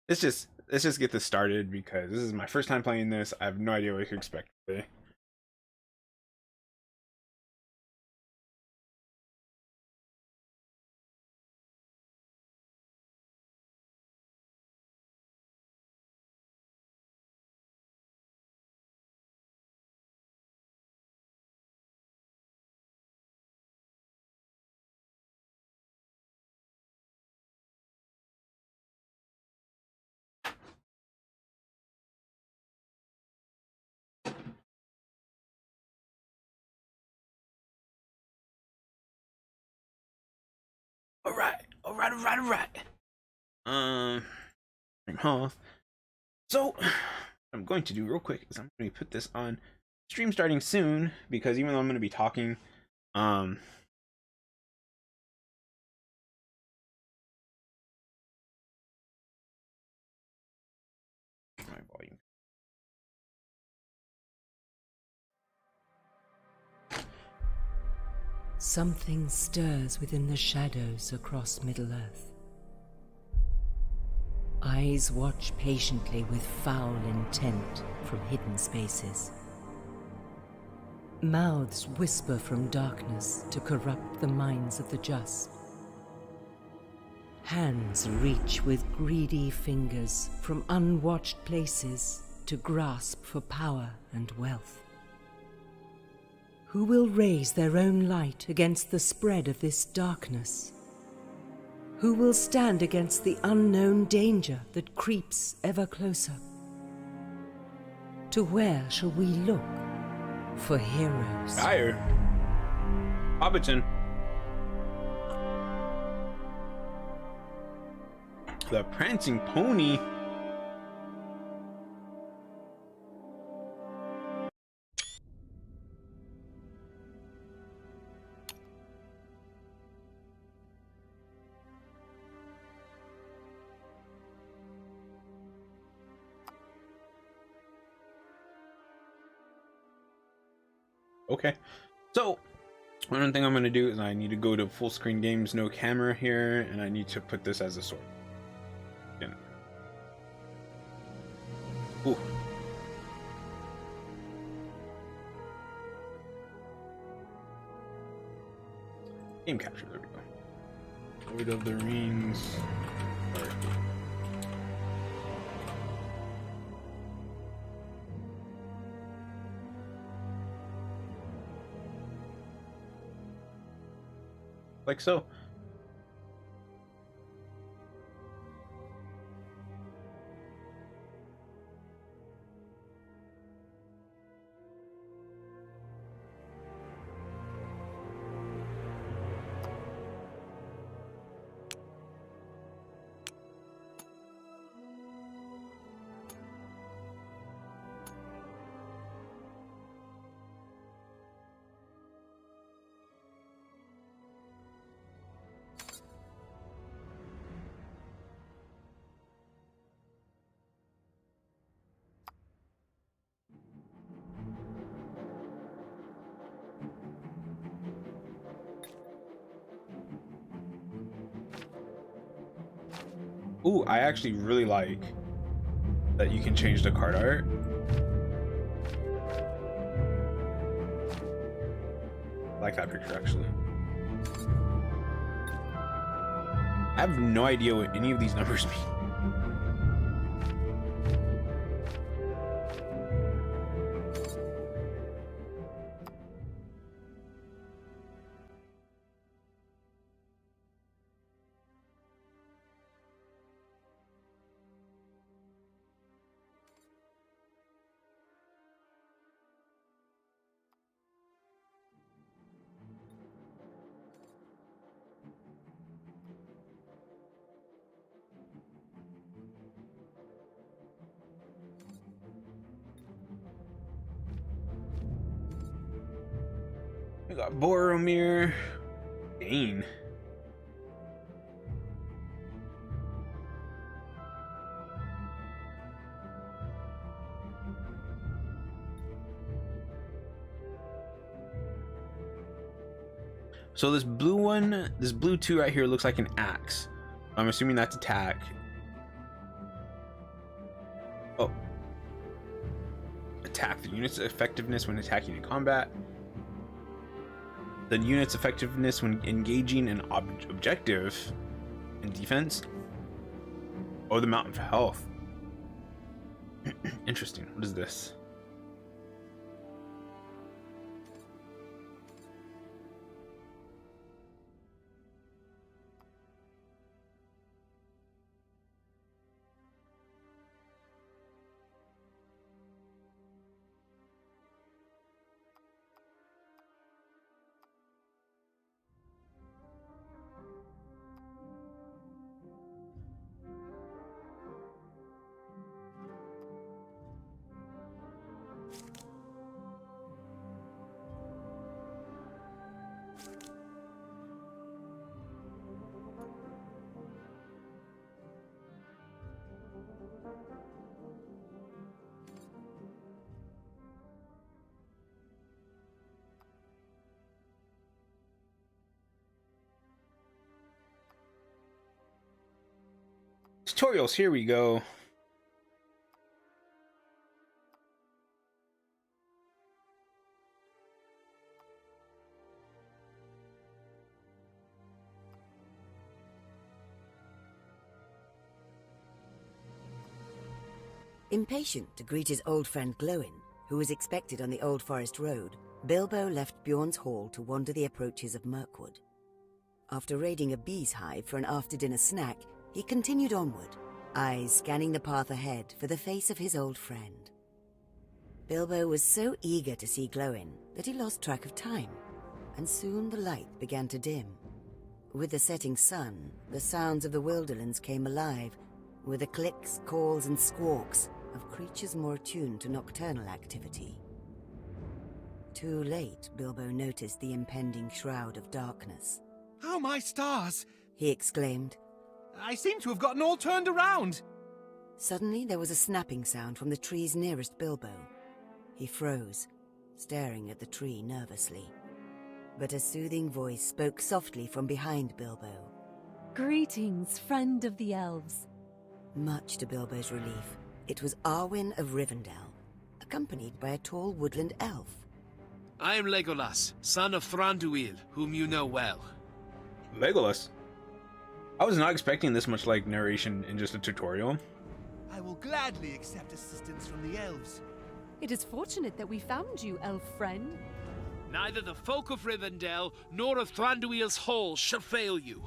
let's just get this started because this is my first time playing this. I have no idea what to expect today. All right. Huh. So, what I'm going to do real quick is I'm going to put this on stream starting soon because even though I'm going to be talking, um, my volume. Something stirs within the shadows across Middle-earth. Eyes watch patiently with foul intent from hidden spaces. Mouths whisper from darkness to corrupt the minds of the just. Hands reach with greedy fingers from unwatched places to grasp for power and wealth. Who will raise their own light against the spread of this darkness? Who will stand against the unknown danger that creeps ever closer? To where shall we look for heroes? Higher. Hobbiton. The Prancing Pony. Okay, so one thing I'm going to do is I need to go to full screen games, no camera here, and I need to put this as a sword. Ooh. Game capture, there we go. Lord of the Rings. Sorry. Like so. Ooh, I actually really like that you can change the card art. I like that picture actually. I have no idea what any of these numbers mean. We got Boromir, Dane. So this blue one, this blue 2 right here looks like an axe. I'm assuming that's attack. Oh. Attack. The unit's effectiveness when attacking in combat. The unit's effectiveness when engaging an objective in defense. Oh, the mountain for health. Interesting. What is this? Tutorials, here we go. Impatient to greet his old friend Glowin, who was expected on the Old Forest Road, Bilbo left Bjorn's Hall to wander the approaches of Mirkwood. After raiding a bee's hive for an after-dinner snack, he continued onward, eyes scanning the path ahead for the face of his old friend. Bilbo was so eager to see Glowin that he lost track of time, and soon the light began to dim. With the setting sun, the sounds of the Wilderlands came alive, with the clicks, calls, and squawks of creatures more attuned to nocturnal activity. Too late, Bilbo noticed the impending shroud of darkness. "Oh, my stars!" He exclaimed. "I seem to have gotten all turned around!" Suddenly there was a snapping sound from the trees nearest Bilbo. He froze, staring at the tree nervously. But a soothing voice spoke softly from behind Bilbo. "Greetings, friend of the elves." Much to Bilbo's relief, it was Arwen of Rivendell, accompanied by a tall woodland elf. I am Legolas, son of Thranduil, whom you know well. Legolas? I was not expecting this much like narration in just a tutorial. "I will gladly accept assistance from the elves." It is fortunate that we found you, elf friend. Neither the folk of Rivendell nor of Thranduil's Hall shall fail you.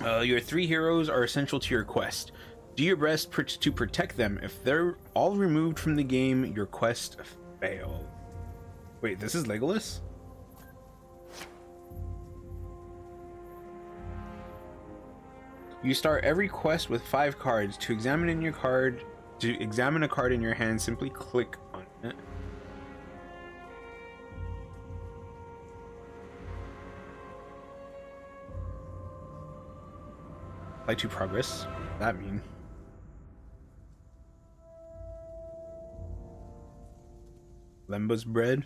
Your three heroes are essential to your quest. Do your best to protect them. If they're all removed from the game, your quest failed. Wait, this is Legolas? You start every quest with 5 cards. To examine a card in your hand, simply click on it. Apply to progress. What does that mean? Lemba's bread.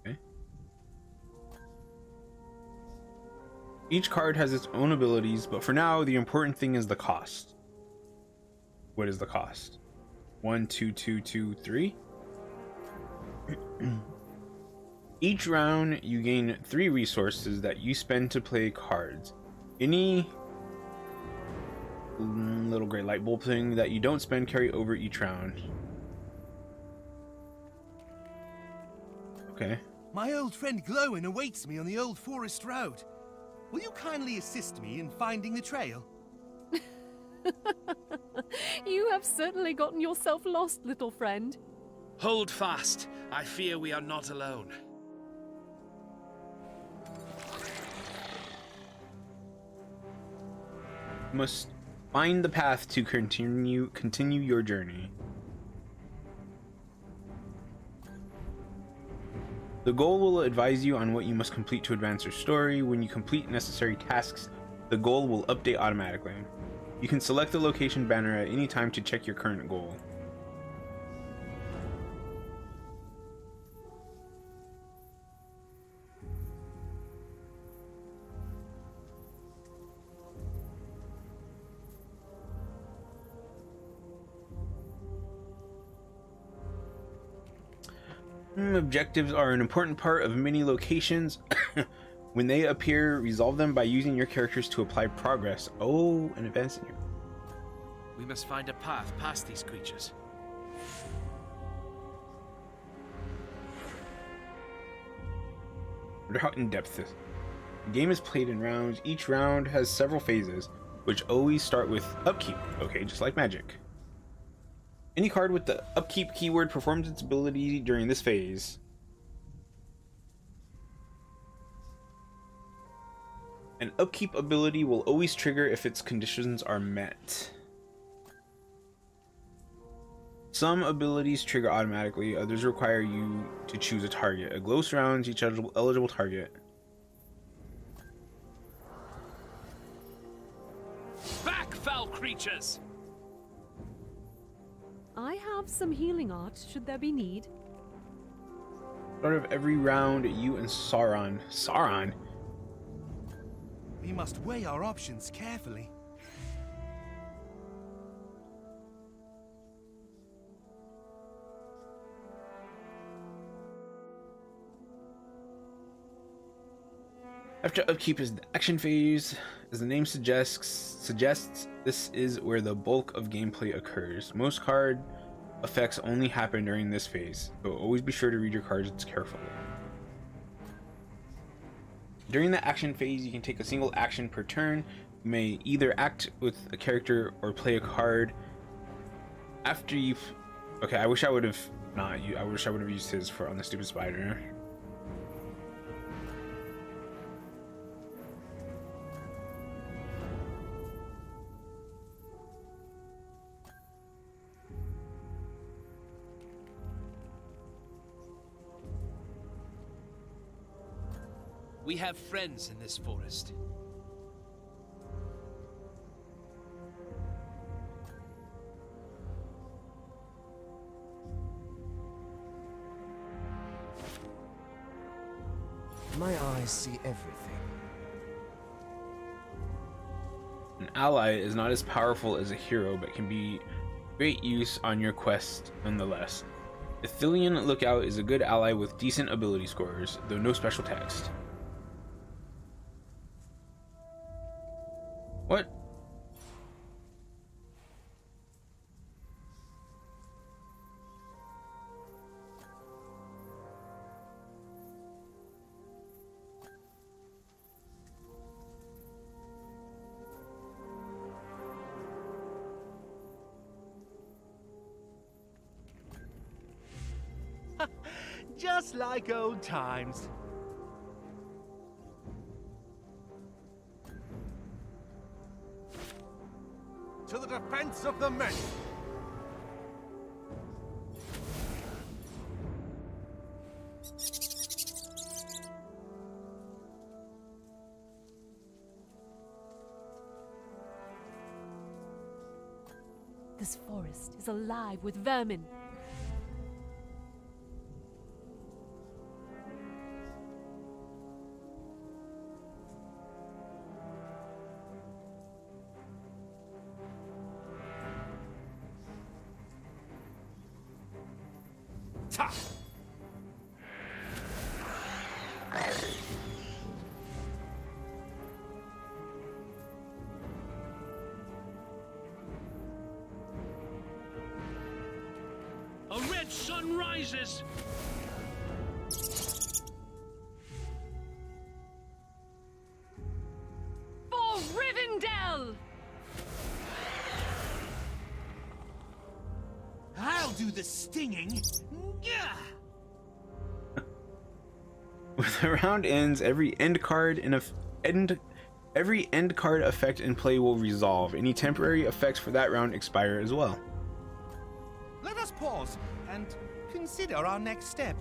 Okay. Each card has its own abilities, but for now, the important thing is the cost. What is the cost? 1, 2, 2, 2, 3. Each round, you gain 3 resources that you spend to play cards. Any little gray light bulb thing that you don't spend carry over each round. Okay. "My old friend Glowin awaits me on the Old Forest Road. Will you kindly assist me in finding the trail?" You have certainly gotten yourself lost, little friend. Hold fast. I fear we are not alone. You must find the path to continue your journey. The goal will advise you on what you must complete to advance your story. When you complete necessary tasks, the goal will update automatically. You can select the location banner at any time to check your current goal. Objectives are an important part of many locations. When they appear, resolve them by using your characters to apply progress. Oh, and advance in your... We must find a path past these creatures. I wonder how in-depth this. The game is played in rounds. Each round has several phases, which always start with upkeep. Okay, just like Magic. Any card with the upkeep keyword performs its ability during this phase. An upkeep ability will always trigger if its conditions are met. Some abilities trigger automatically, others require you to choose a target. A glow surrounds each eligible target. Back, foul creatures! I have some healing art, should there be need. Start of every round, you and Sauron. We must weigh our options carefully. After upkeep is the action phase. As the name suggests, this is where the bulk of gameplay occurs. Most card effects only happen during this phase, so always be sure to read your cards carefully. During the action phase, you can take a single action per turn. You may either act with a character or play a card. After you've... Okay, I wish I would have not. I wish I would have used his for on the stupid spider. We have friends in this forest. My eyes see everything. An ally is not as powerful as a hero, but can be great use on your quest nonetheless. Ithilien Lookout is a good ally with decent ability scores, though no special text. What? Just like old times. To the defense of the men! This forest is alive with vermin. Ta! A red sun rises! For Rivendell! I'll do the stinging. Yeah. When the round ends, every end card effect in play will resolve. Any temporary effects for that round expire as well. Let us pause and consider our next step.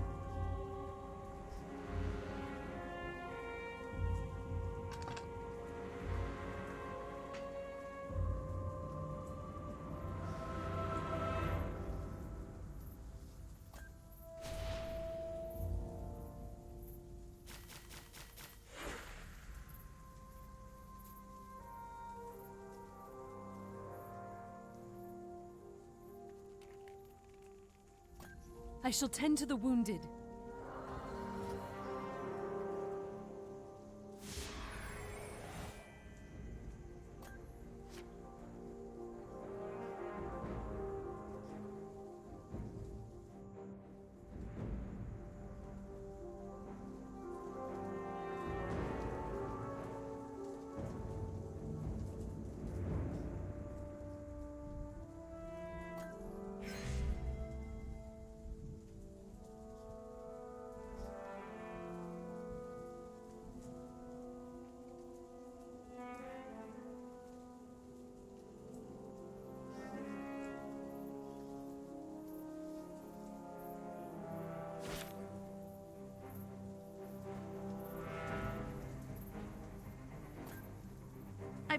I shall tend to the wounded,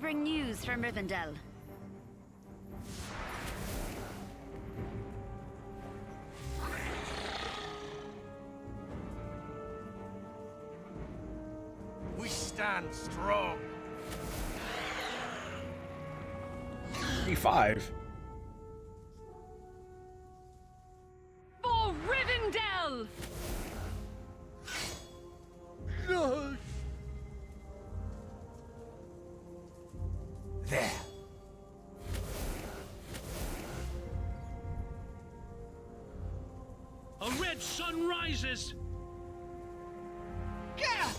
bring news from Rivendell. We stand strong. 35. For Rivendell! No. There. A red sun rises! Gah!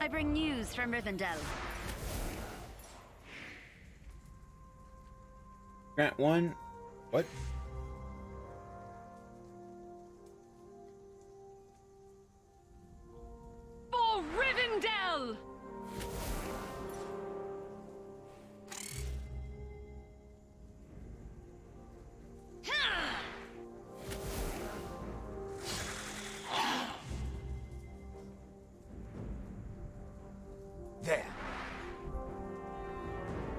I bring news from Rivendell. Grant 1. What? For Rivendell! There.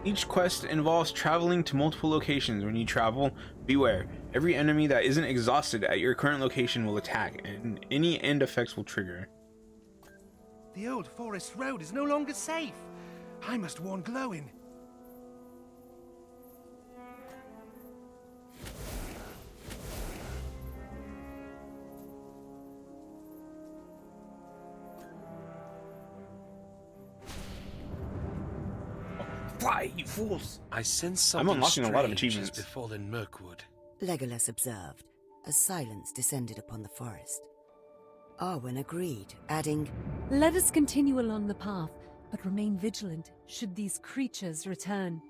Each quest involves traveling to multiple locations. When you travel, beware. Every enemy that isn't exhausted at your current location will attack, and any end effects will trigger. The old forest road is no longer safe. I must warn Glowin. Fly, you fools! I sense I'm something unlocking a lot of strange achievements. has befallen Mirkwood. Legolas observed as silence descended upon the forest. Arwen agreed, adding, Let us continue along the path, but remain vigilant should these creatures return.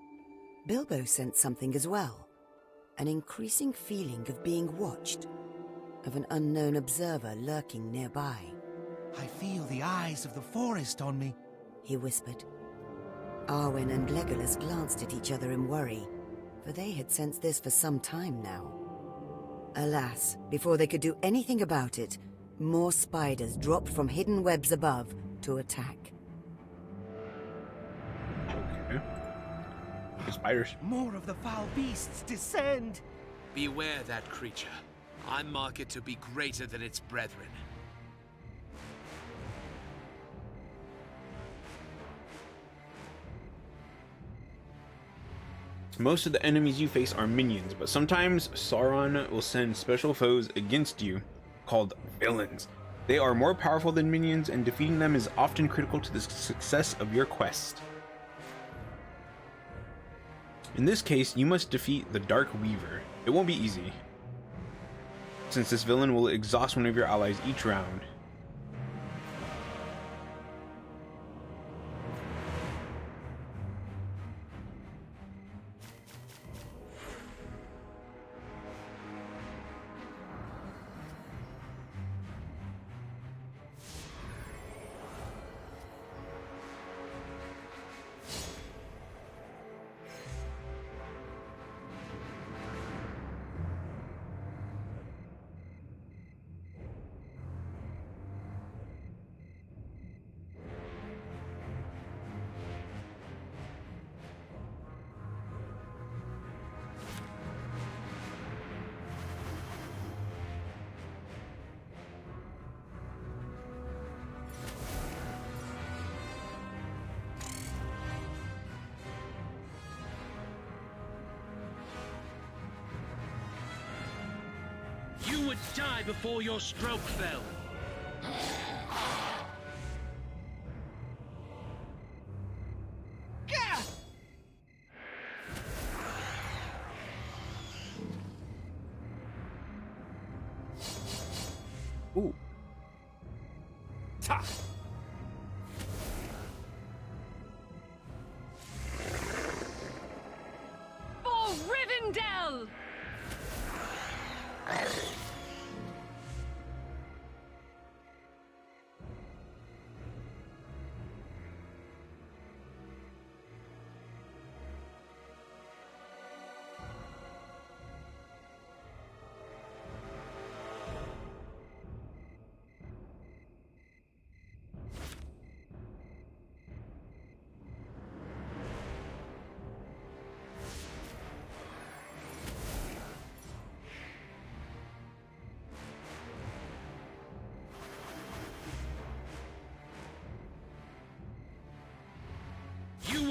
Bilbo sensed something as well. An increasing feeling of being watched, of an unknown observer lurking nearby. I feel the eyes of the forest on me. He whispered. Arwen and Legolas glanced at each other in worry, for they had sensed this for some time now. Alas, before they could do anything about it, more spiders dropped from hidden webs above to attack. Okay. The spiders. More of the foul beasts descend. Beware that creature. I mark it to be greater than its brethren. Most of the enemies you face are minions, but sometimes Sauron will send special foes against you, called villains. They are more powerful than minions, and defeating them is often critical to the success of your quest. In this case, you must defeat the Dark Weaver. It won't be easy, since this villain will exhaust one of your allies each round. You would die before your stroke fell. Ooh. Ta! For Rivendell!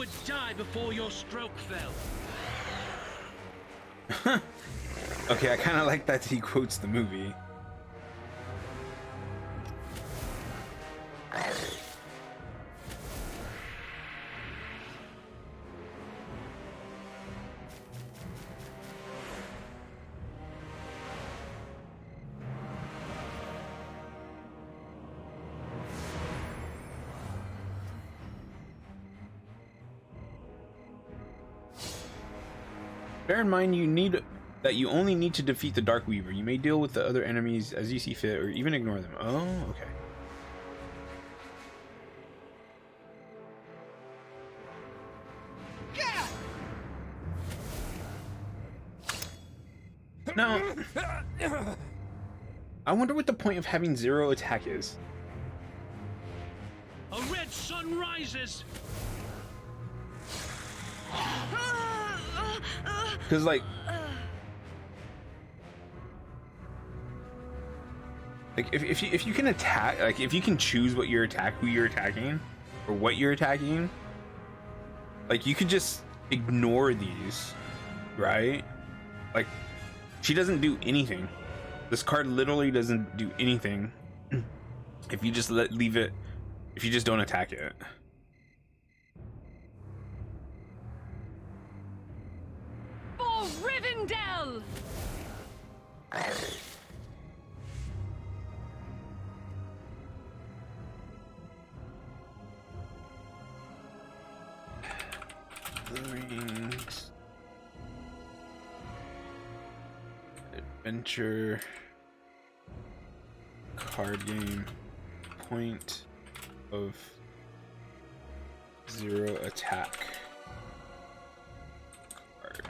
would die before your stroke fell. Okay, I kind of like that he quotes the movie. Bear in mind that you only need to defeat the Dark Weaver. You may deal with the other enemies as you see fit or even ignore them. Oh, okay. Now, I wonder what the point of having 0 attack is. A red sun rises. Because, like if you can attack, like if you can choose what you're who you're attacking, or what you're attacking, like you could just ignore these, right? Like she doesn't do anything. This card literally doesn't do anything if you just leave it. If you just don't attack it. For Rivendell! Rings. Adventure card game. Point of 0 attack card.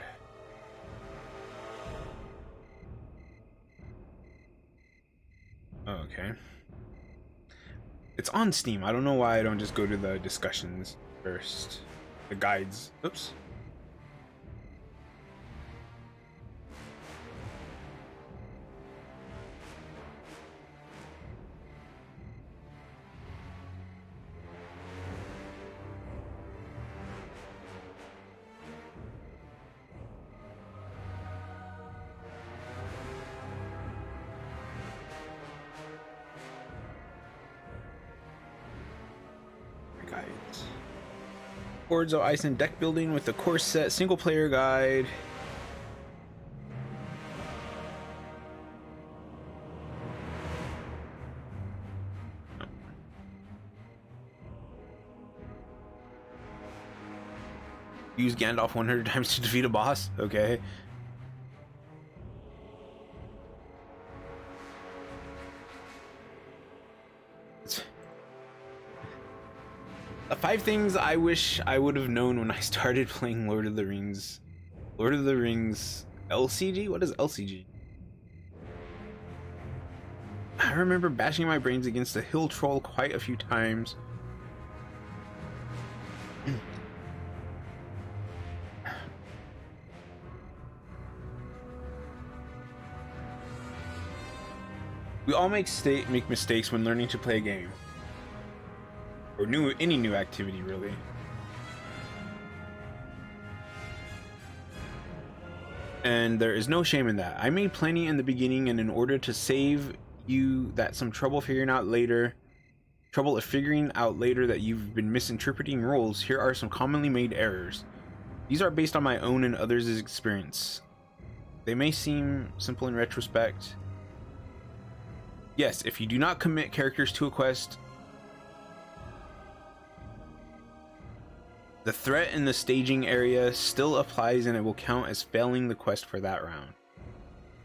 Oh, okay. It's on Steam. I don't know why I don't just go to the discussions first. The guides. Oops. Guides. Boards of Ice and deck building with the core set, single player guide. Use Gandalf 100 times to defeat a boss. Okay. The 5 things I wish I would have known when I started playing Lord of the Rings. Lord of the Rings LCG? What is LCG? I remember bashing my brains against a hill troll quite a few times. We all make mistakes when learning to play a game. Or any new activity, really. And there is no shame in that. I made plenty in the beginning, and in order to save you some trouble of figuring out later that you've been misinterpreting rules, here are some commonly made errors. These are based on my own and others' experience. They may seem simple in retrospect. Yes, if you do not commit characters to a quest, the threat in the staging area still applies and it will count as failing the quest for that round.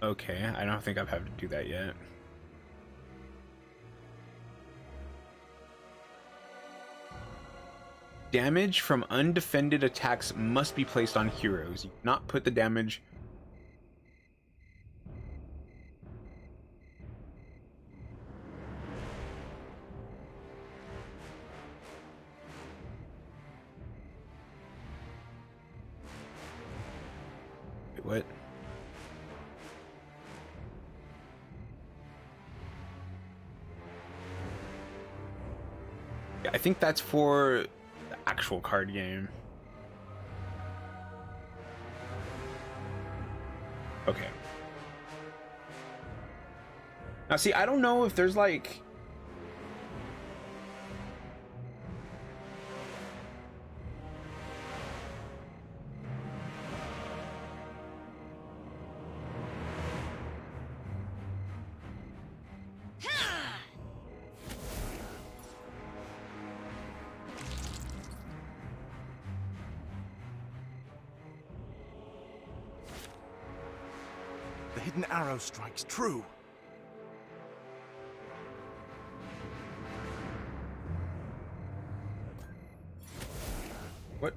Okay, I don't think I've had to do that yet. Damage from undefended attacks must be placed on heroes. You cannot put the damage... What? Yeah, I think that's for the actual card game. Okay. Now, see, I don't know if there's like... The hidden arrow strikes true. What?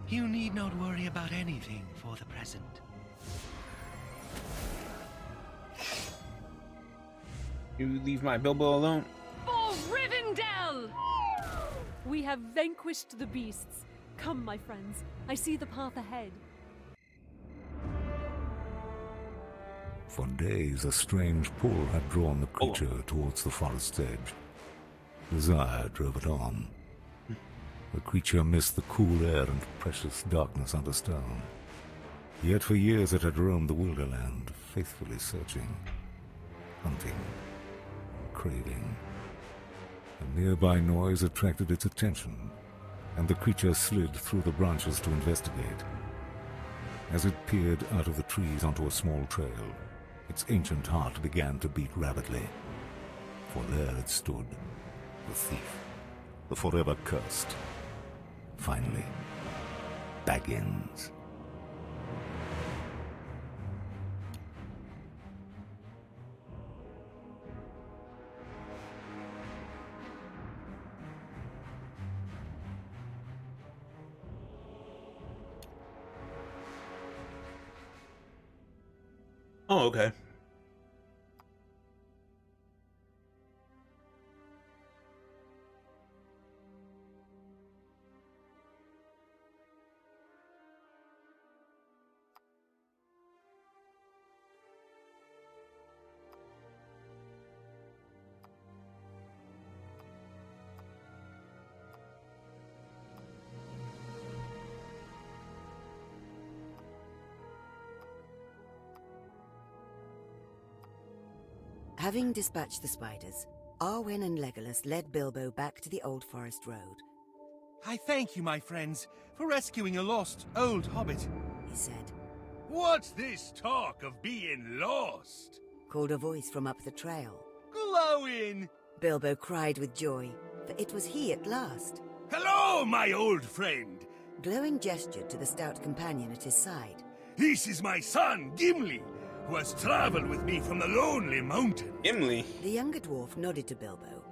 You need not worry about anything for the present. You leave my Bilbo alone? For Rivendell! We have vanquished the beasts. Come, my friends. I see the path ahead. For days, a strange pull had drawn the creature towards the forest's edge. Desire drove it on. The creature missed the cool air and precious darkness under stone. Yet for years it had roamed the wilderland, faithfully searching, hunting, craving. A nearby noise attracted its attention, and the creature slid through the branches to investigate. As it peered out of the trees onto a small trail, its ancient heart began to beat rapidly. For there it stood, the thief, the forever cursed. Finally, Baggins. Oh, okay. Having dispatched the spiders, Arwen and Legolas led Bilbo back to the Old Forest Road. I thank you, my friends, for rescuing a lost old hobbit, He said, What's this talk of being lost? called a voice from up the trail. Glowing! Bilbo cried with joy, for it was he at last. Hello, my old friend! Glowin gestured to the stout companion at his side. This is my son, Gimli, who has traveled with me from the Lonely Mountain. Gimli. The younger dwarf nodded to Bilbo,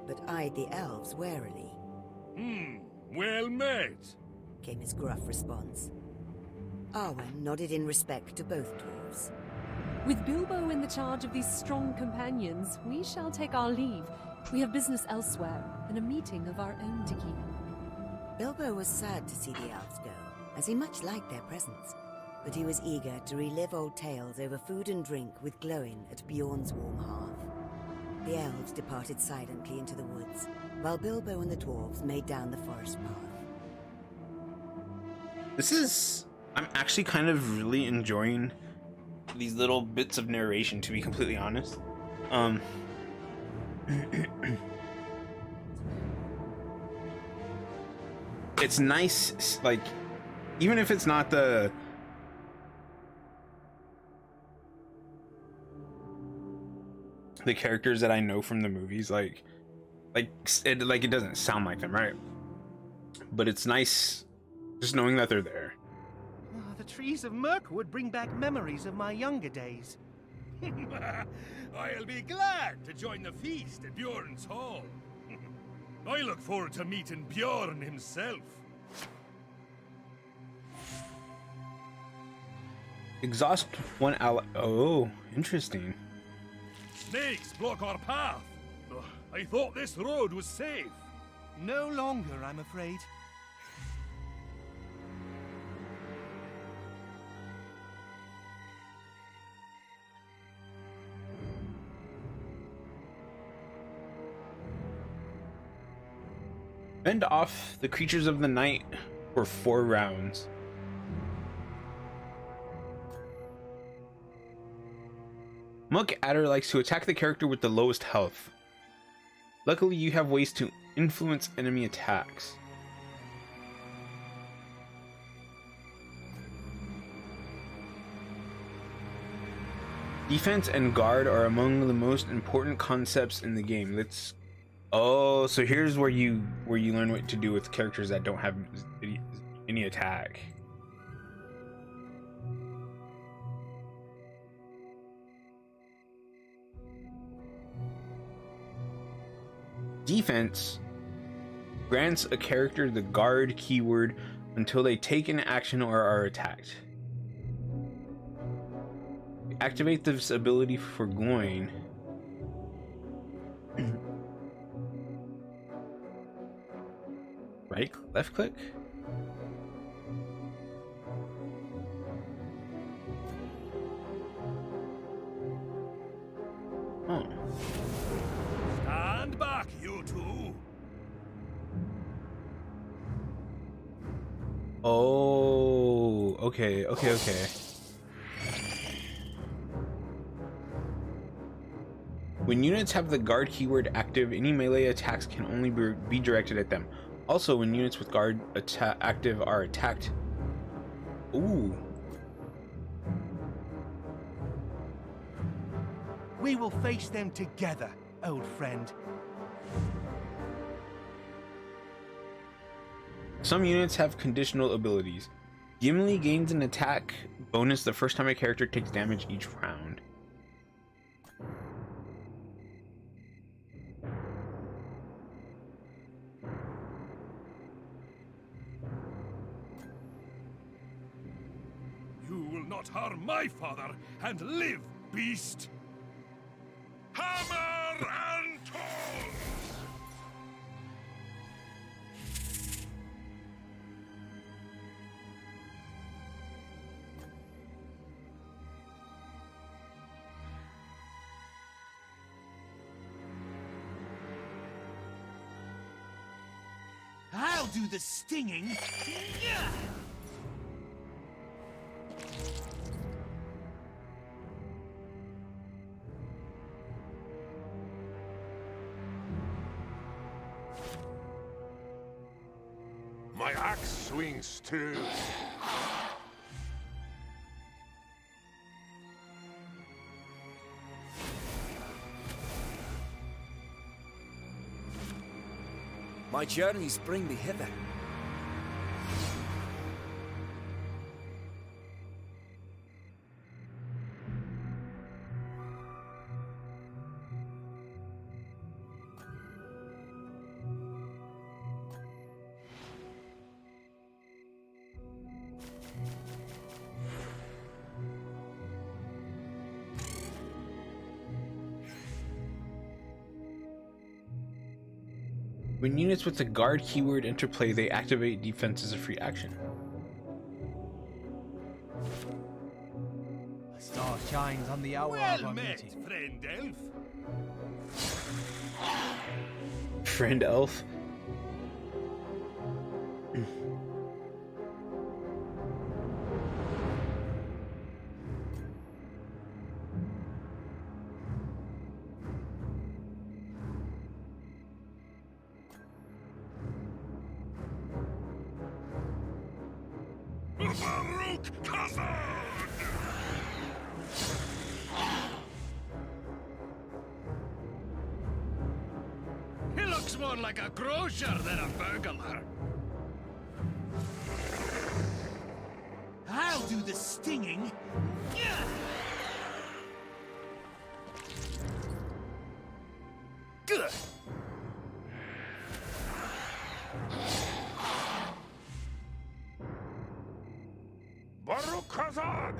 but eyed the elves warily. Well met. Came his gruff response. Arwen nodded in respect to both dwarves. With Bilbo in the charge of these strong companions, we shall take our leave. We have business elsewhere, and a meeting of our own to keep. Bilbo was sad to see the elves go, as he much liked their presence. But he was eager to relive old tales over food and drink with Glowin at Bjorn's warm hearth. The elves departed silently into the woods, while Bilbo and the dwarves made down the forest path. I'm actually kind of really enjoying these little bits of narration, to be completely honest. It's nice, like, even if it's not the characters that I know from the movies, like it doesn't sound like them, right? But it's nice just knowing that they're there. trees of Mirkwood bring back memories of my younger days. I'll be glad to join the feast at Bjorn's Hall. I look forward to meeting Bjorn himself. Exhaust one ally. Oh, interesting. Snakes block our path. Ugh, I thought this road was safe. No longer, I'm afraid. Fend off the creatures of the night for 4 rounds. Monk Adder likes to attack the character with the lowest health. Luckily, you have ways to influence enemy attacks. Defense and guard are among the most important concepts in the game. Oh, so here's where you learn what to do with characters that don't have any attack. Defense grants a character the guard keyword until they take an action or are attacked. Activate this ability for Gloin. Left click? Oh. Stand back, you two. Oh, okay. When units have the guard keyword active, any melee attacks can only be directed at them. Also, when units with guard active are attacked. Ooh. We will face them together, old friend. Some units have conditional abilities. Gimli gains an attack bonus the first time a character takes damage each round. You will not harm my father and live, beast. Hammer and toll! I'll do the stinging. Yeah. My axe swings too. My journeys bring me hither. When units with the guard keyword enter play, they activate defense as a free action. A star shines on the hour of Well our met, meeting. friend elf. Friend elf. Baruch Kazan! He looks more like a grocer than a burglar. I'll do the the stinging. Good. Baruch Hazard!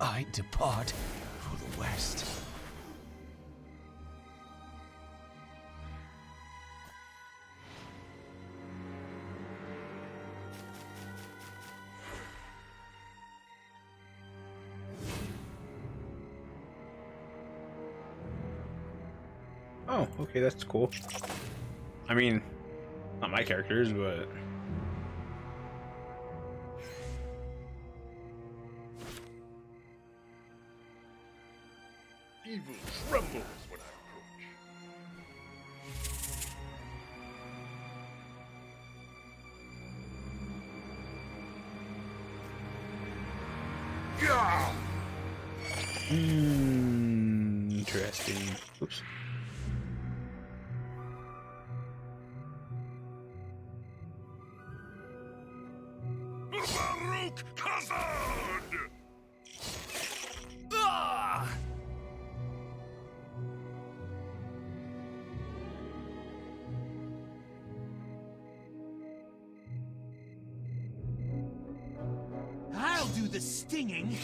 I depart for the west. Oh, okay, that's cool. I mean, not my characters, but Evil trembles when I approach. Gah! interesting. Oops. Baruch Hazard! Ah! I'll do the stinging.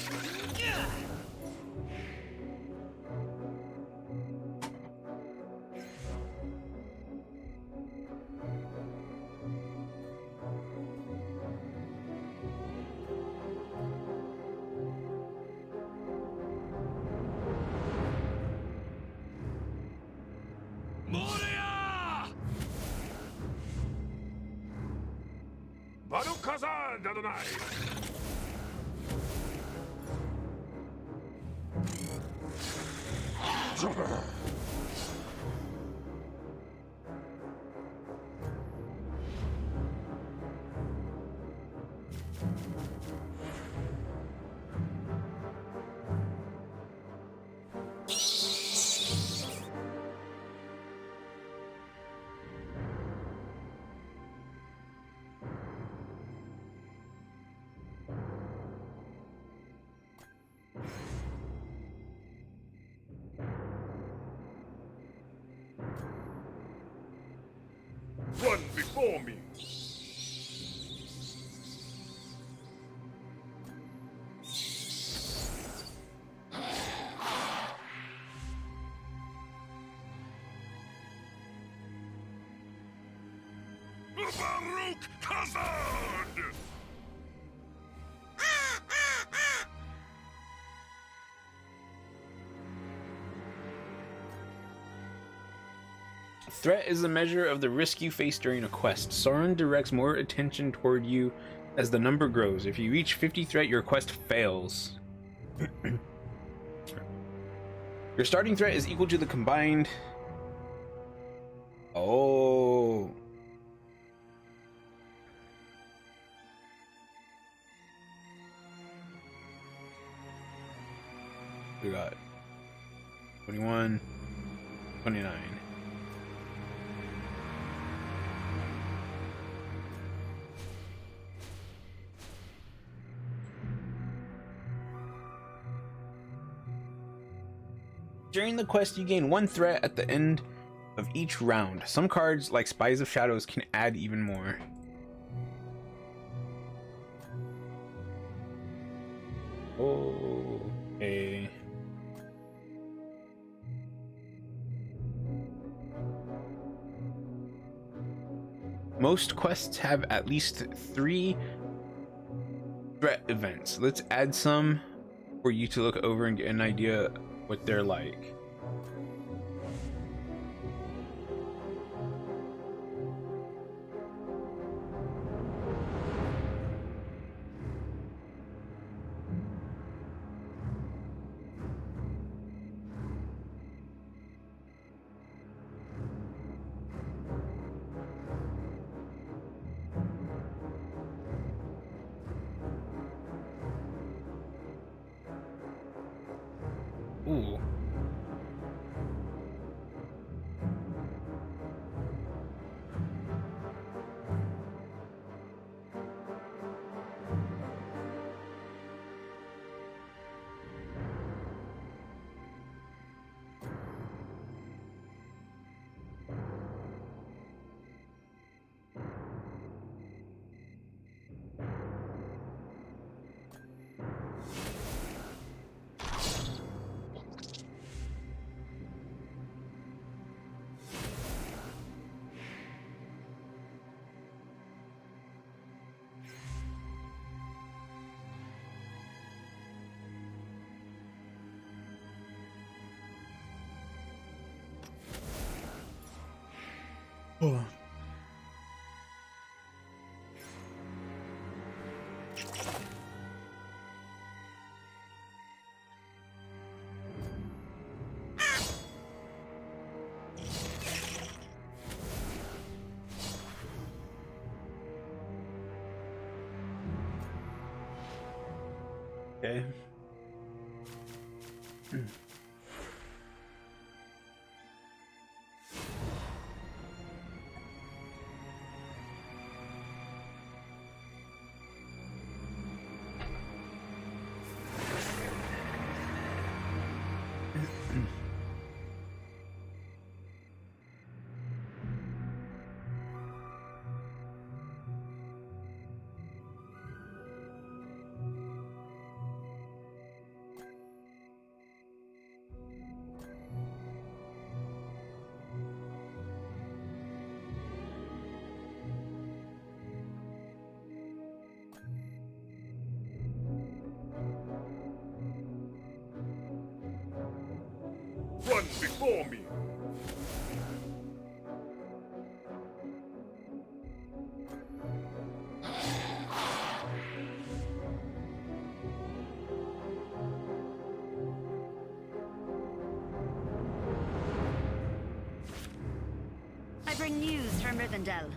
Moria! Baruch Hazard, Adonai! Run before me! Baruch Hazard! Threat is the measure of the risk you face during a quest. Sauron directs more attention toward you as the number grows. If you reach 50 threat, your quest fails. Your starting threat is equal to the combined... Oh. We got 21, 29. During the quest, you gain one threat at the end of each round. Some cards, like Spies of Shadows, can add even more. Okay. Most quests have at least 3 threat events. Let's add some for you to look over and get an idea what they're like. Oh. Okay. Run before me! I bring news from Rivendell.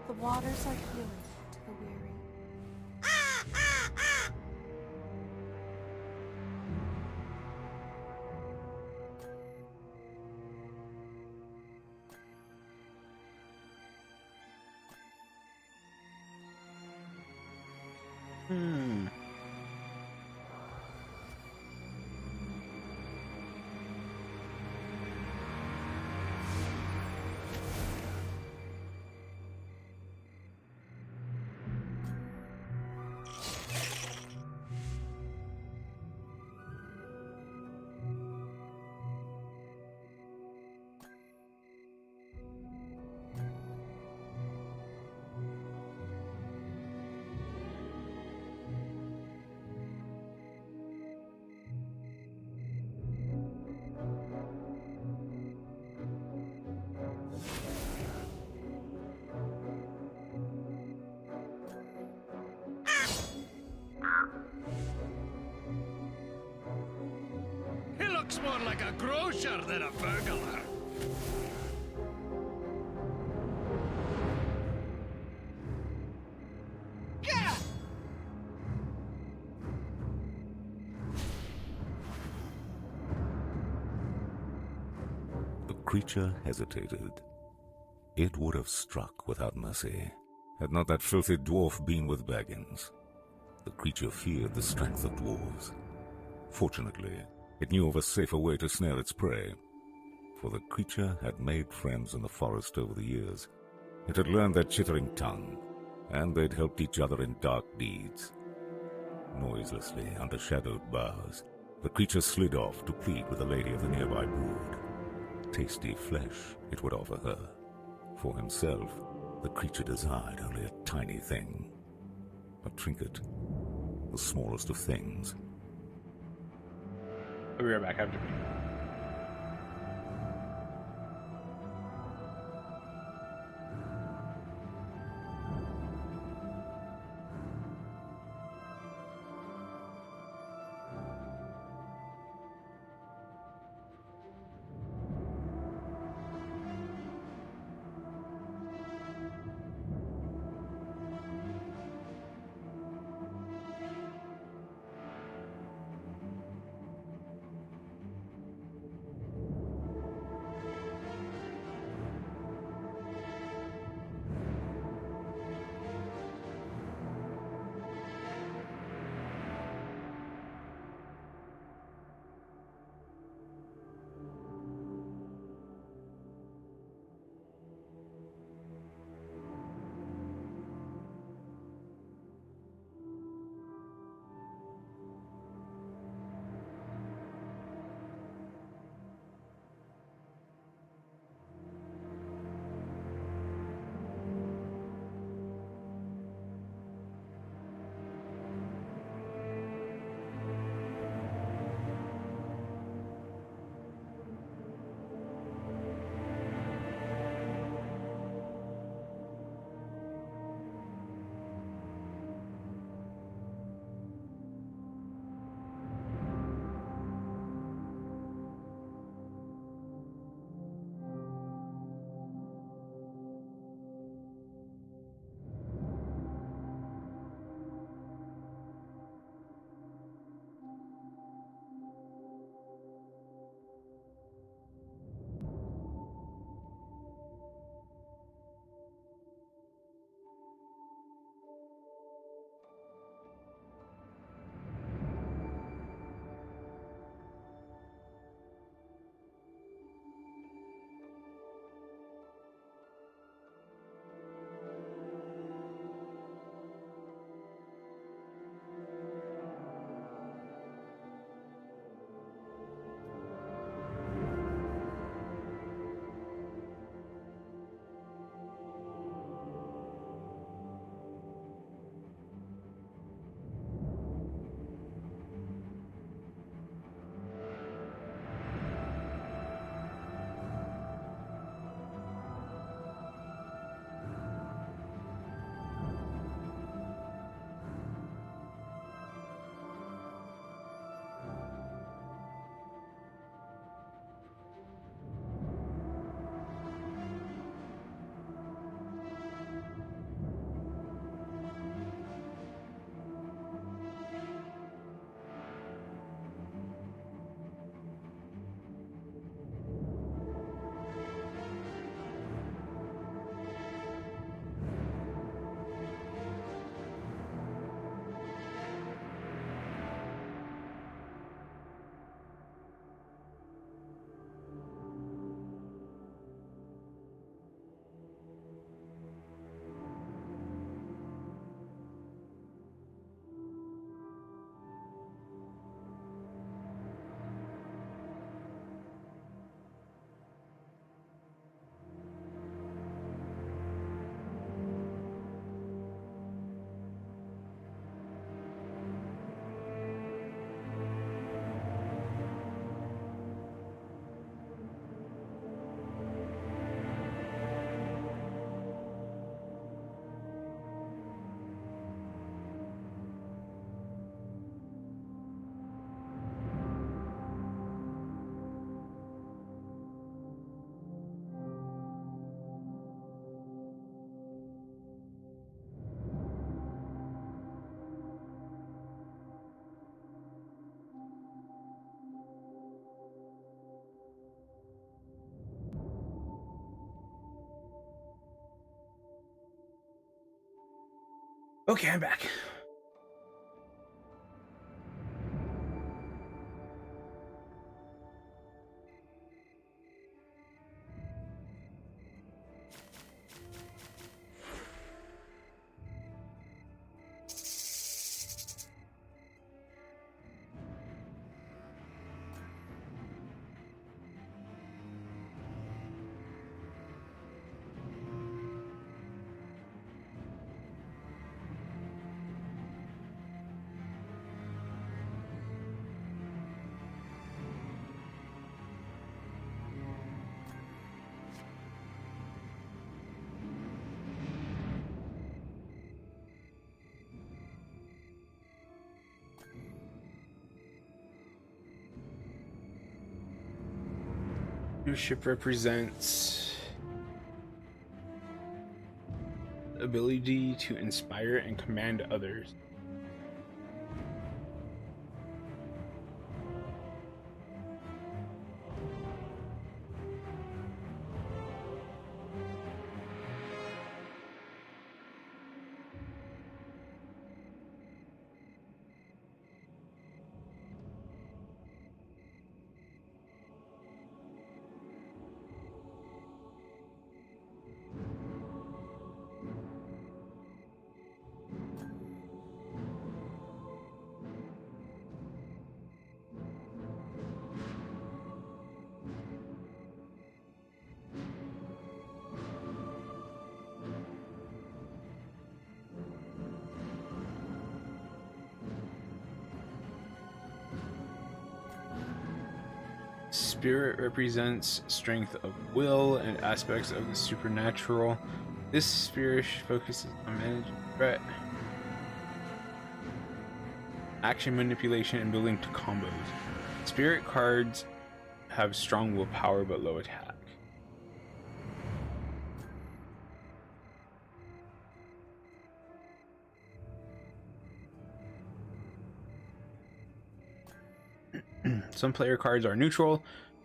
The waters are healing to the weary. He looks more like a grocer than a burglar. The creature hesitated. It would have struck without mercy, had not that filthy dwarf been with Baggins. The creature feared the strength of dwarves. Fortunately, it knew of a safer way to snare its prey, for the creature had made friends in the forest over the years. It had learned their chittering tongue, and they'd helped each other in dark deeds. Noiselessly, under shadowed boughs, the creature slid off to plead with a lady of the nearby brood. Tasty flesh it would offer her. For himself, the creature desired only a tiny thing. A trinket, the smallest of things. I'll be right back after me. Okay, I'm back. Leadership represents the ability to inspire and command others. Spirit represents strength of will and aspects of the supernatural. This spirit focuses on managing threat, action manipulation, and building to combos. Spirit cards have strong willpower but low attack. Some player cards are neutral.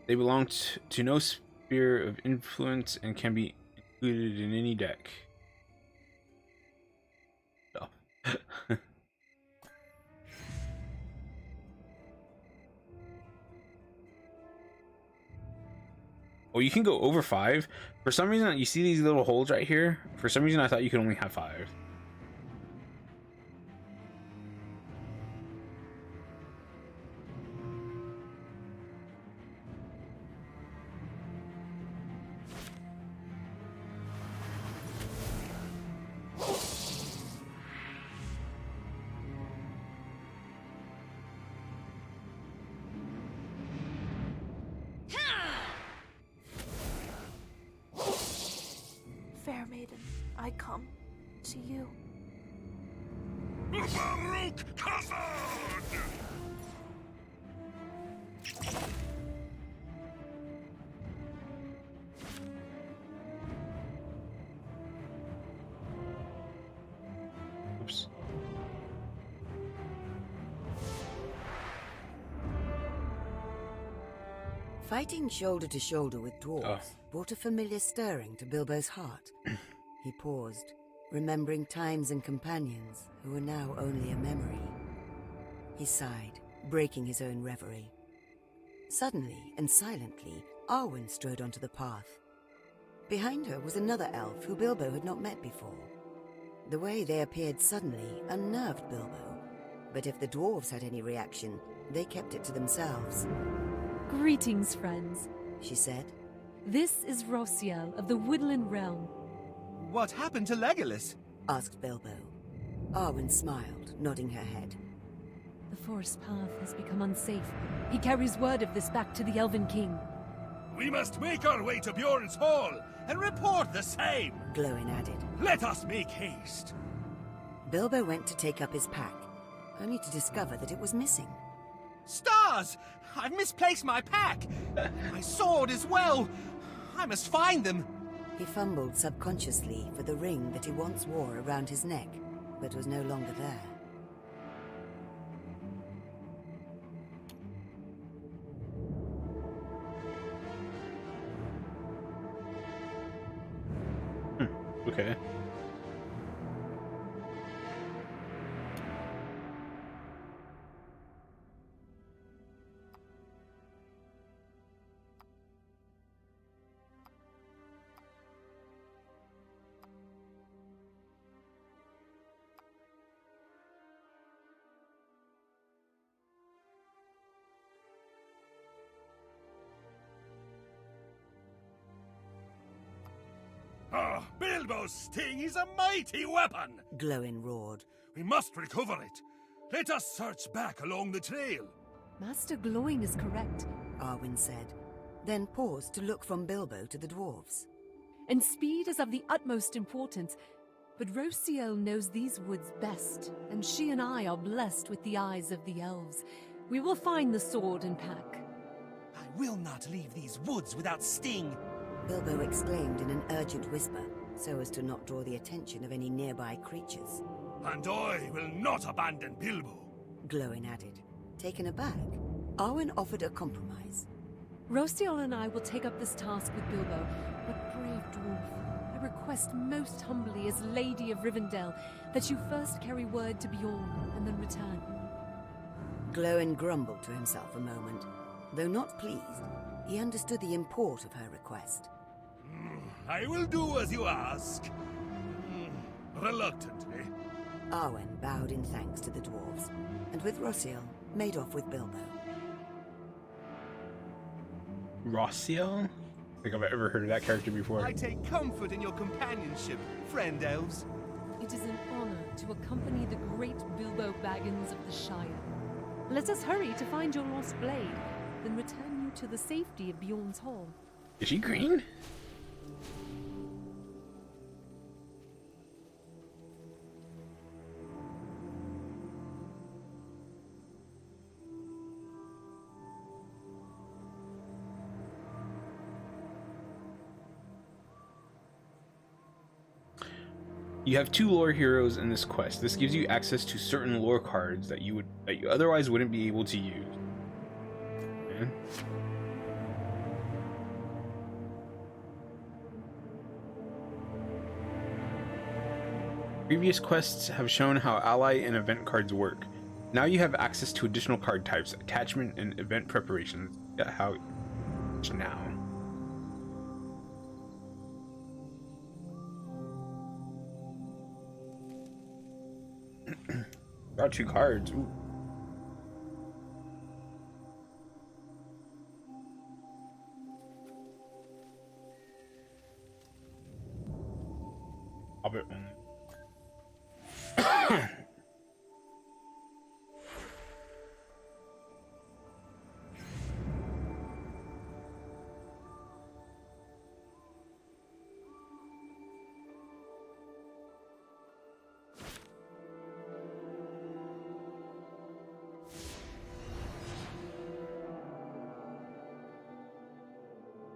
They belong to no sphere of influence and can be included in any deck. Oh. Well, you can go over 5. For some reason, you see these little holes right here. For some reason, I thought you could only have 5. Fair maiden, I come to you. Baruch Kazan! Oops. Fighting shoulder to shoulder with dwarves brought a familiar stirring to Bilbo's heart. He paused, remembering times and companions who were now only a memory. He sighed, breaking his own reverie. Suddenly and silently, Arwen strode onto the path. Behind her was another elf who Bilbo had not met before. The way they appeared suddenly unnerved Bilbo, but if the dwarves had any reaction, they kept it to themselves. Greetings, friends, She said. This is Rosiel of the Woodland Realm. What happened to Legolas? Asked Bilbo. Arwen smiled, nodding her head. The forest path has become unsafe. He carries word of this back to the Elven King. We must make our way to Bjorn's Hall And report the same! Glowin added. Let us make haste. Bilbo went to take up his pack, only to discover that it was missing. Stars! I've misplaced my pack! My sword as well! I must find them! He fumbled subconsciously for the ring that he once wore around his neck, but was no longer there. Okay. Ah, Bilbo's sting is a mighty weapon! Glowin roared. We must recover it. Let us search back along the trail. Master Glowing is correct. Arwen said, then paused to look from Bilbo to the dwarves. And speed is of the utmost importance. But Rosiel knows these woods best, and she and I are blessed with the eyes of the elves. We will find the sword and pack. I will not leave these woods without Sting. Bilbo exclaimed in an urgent whisper, so as to not draw the attention of any nearby creatures. And I will not abandon Bilbo. Glowin added. Taken aback, Arwen offered a compromise. Rosiel and I will take up this task with Bilbo, but brave dwarf, I request most humbly as Lady of Rivendell that you first carry word to Bjorn and then return. Glowin grumbled to himself a moment. Though not pleased, he understood the import of her request. I will do as you ask. Reluctantly. Arwen bowed in thanks to the dwarves, and with Rosiel, made off with Bilbo. Rosiel? I think I've ever heard of that character before. I take comfort in your companionship, friend elves. It is an honor to accompany the great Bilbo Baggins of the Shire. Let us hurry to find your lost blade, then return you to the safety of Bjorn's Hall. Is she green? You have 2 lore heroes in this quest. This gives you access to certain lore cards that you otherwise wouldn't be able to use. Okay. Previous quests have shown how ally and event cards work. Now you have access to additional card types, attachment, and event preparations. Yeah, how now? Got 2 cards. Ooh. Hobbit one.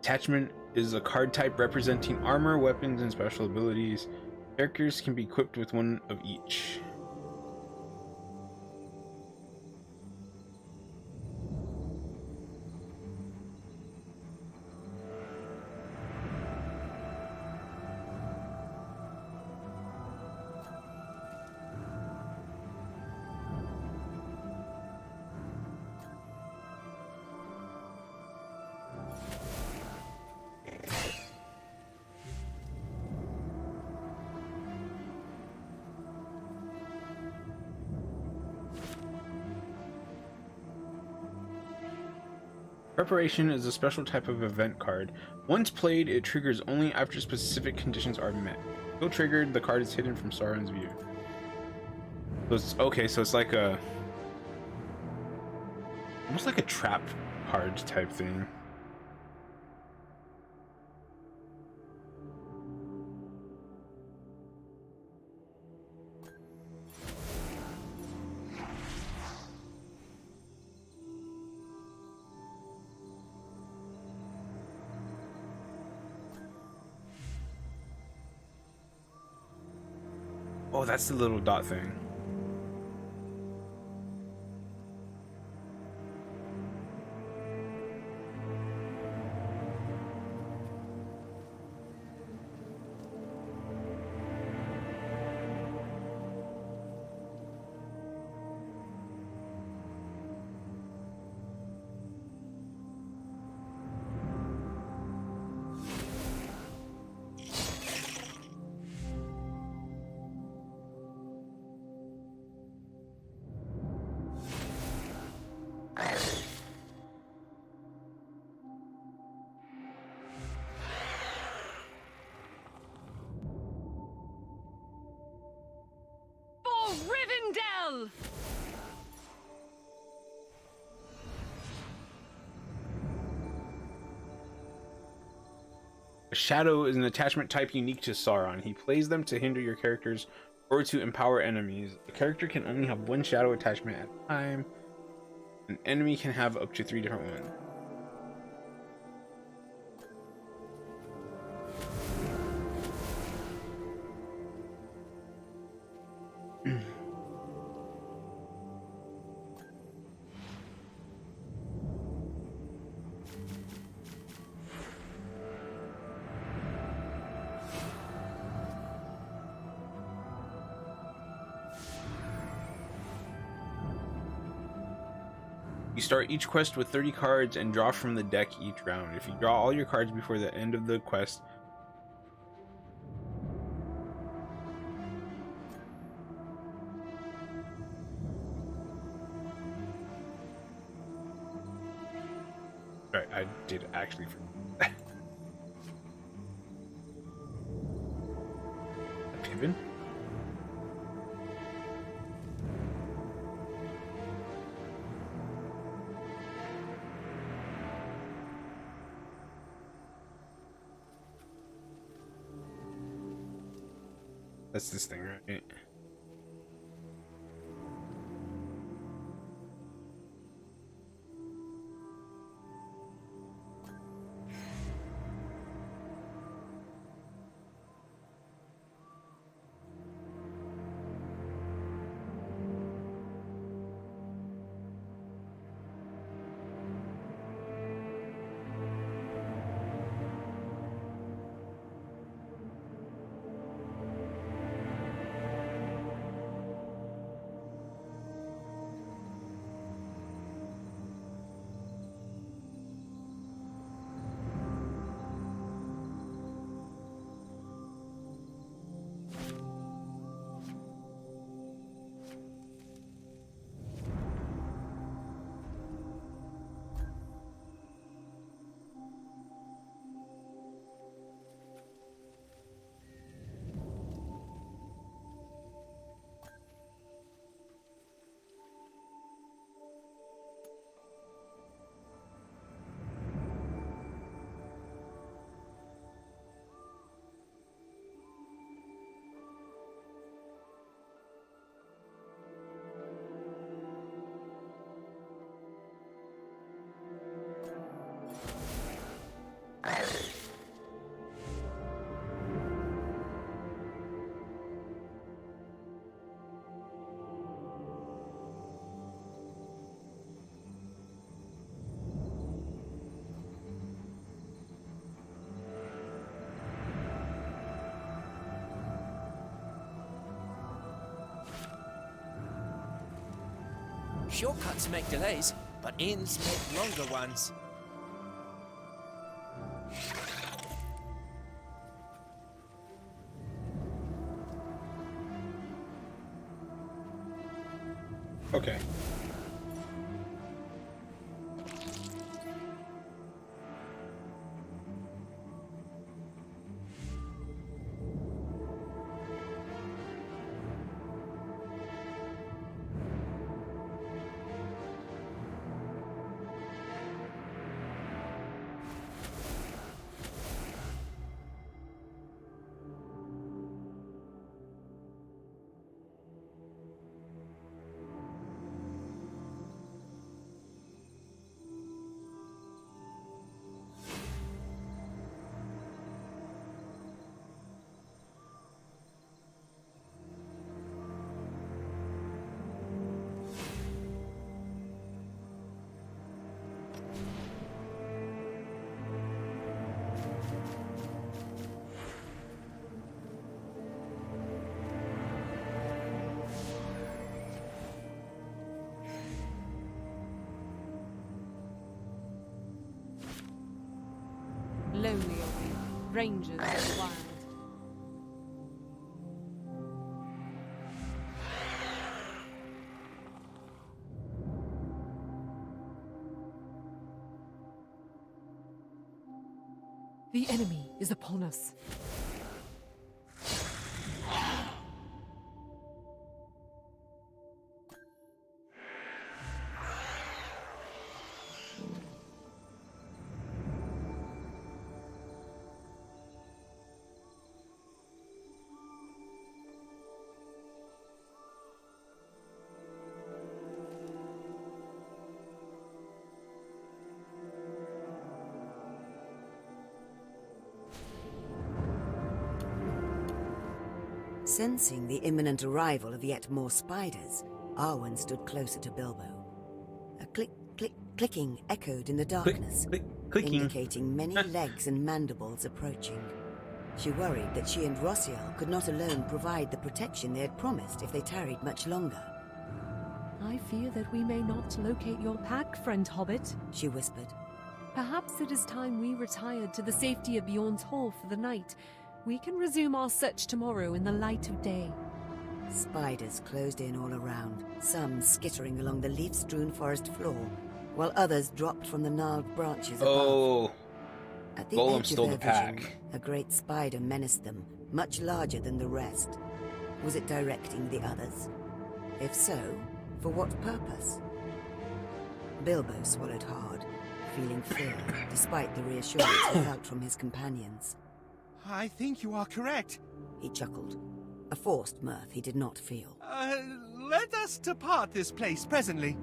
Attachment is a card type representing armor, weapons, and special abilities. Characters can be equipped with one of each. Preparation is a special type of event card. Once played, it triggers only after specific conditions are met. Until triggered, the card is hidden from Sauron's view. So it's, okay, so it's like a... almost like a trap card type thing. Oh, that's the little dot thing. Revendell! A shadow is an attachment type unique to Sauron. He plays them to hinder your characters or to empower enemies. A character can only have one shadow attachment at a time. An enemy can have up to 3 different ones. You start each quest with 30 cards and draw from the deck each round. If you draw all your cards before the end of the quest, right, I did actually forget. A Piven? That's this thing, right? Shortcuts make delays, but inns make longer ones. Okay. Lonely are we, rangers of the wild. The enemy is upon us. Sensing the imminent arrival of yet more spiders, Arwen stood closer to Bilbo. A clicking echoed in the darkness, clicking. indicating many legs and mandibles approaching. She worried that she and Rossiel could not alone provide the protection they had promised if they tarried much longer. I fear that we may not locate your pack, friend Hobbit, she whispered. Perhaps it is time we retired to the safety of Bjorn's Hall for the night. We can resume our search tomorrow in the light of day. Spiders closed in all around, some skittering along the leaf-strewn forest floor, while others dropped from the gnarled branches above. Oh, At the Golem edge stole of the their vision, pack. a great spider menaced them, much larger than the rest. Was it directing the others? If so, for what purpose? Bilbo swallowed hard, feeling fear, despite the reassurance he felt from his companions. I think you are correct. He chuckled, a forced mirth he did not feel. Let us depart this place presently.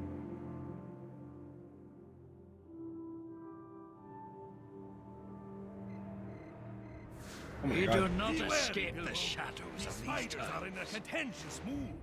Oh my You God. do not Beware, escape Bilbo. the shadows These of these spiders are in a times. contentious mood.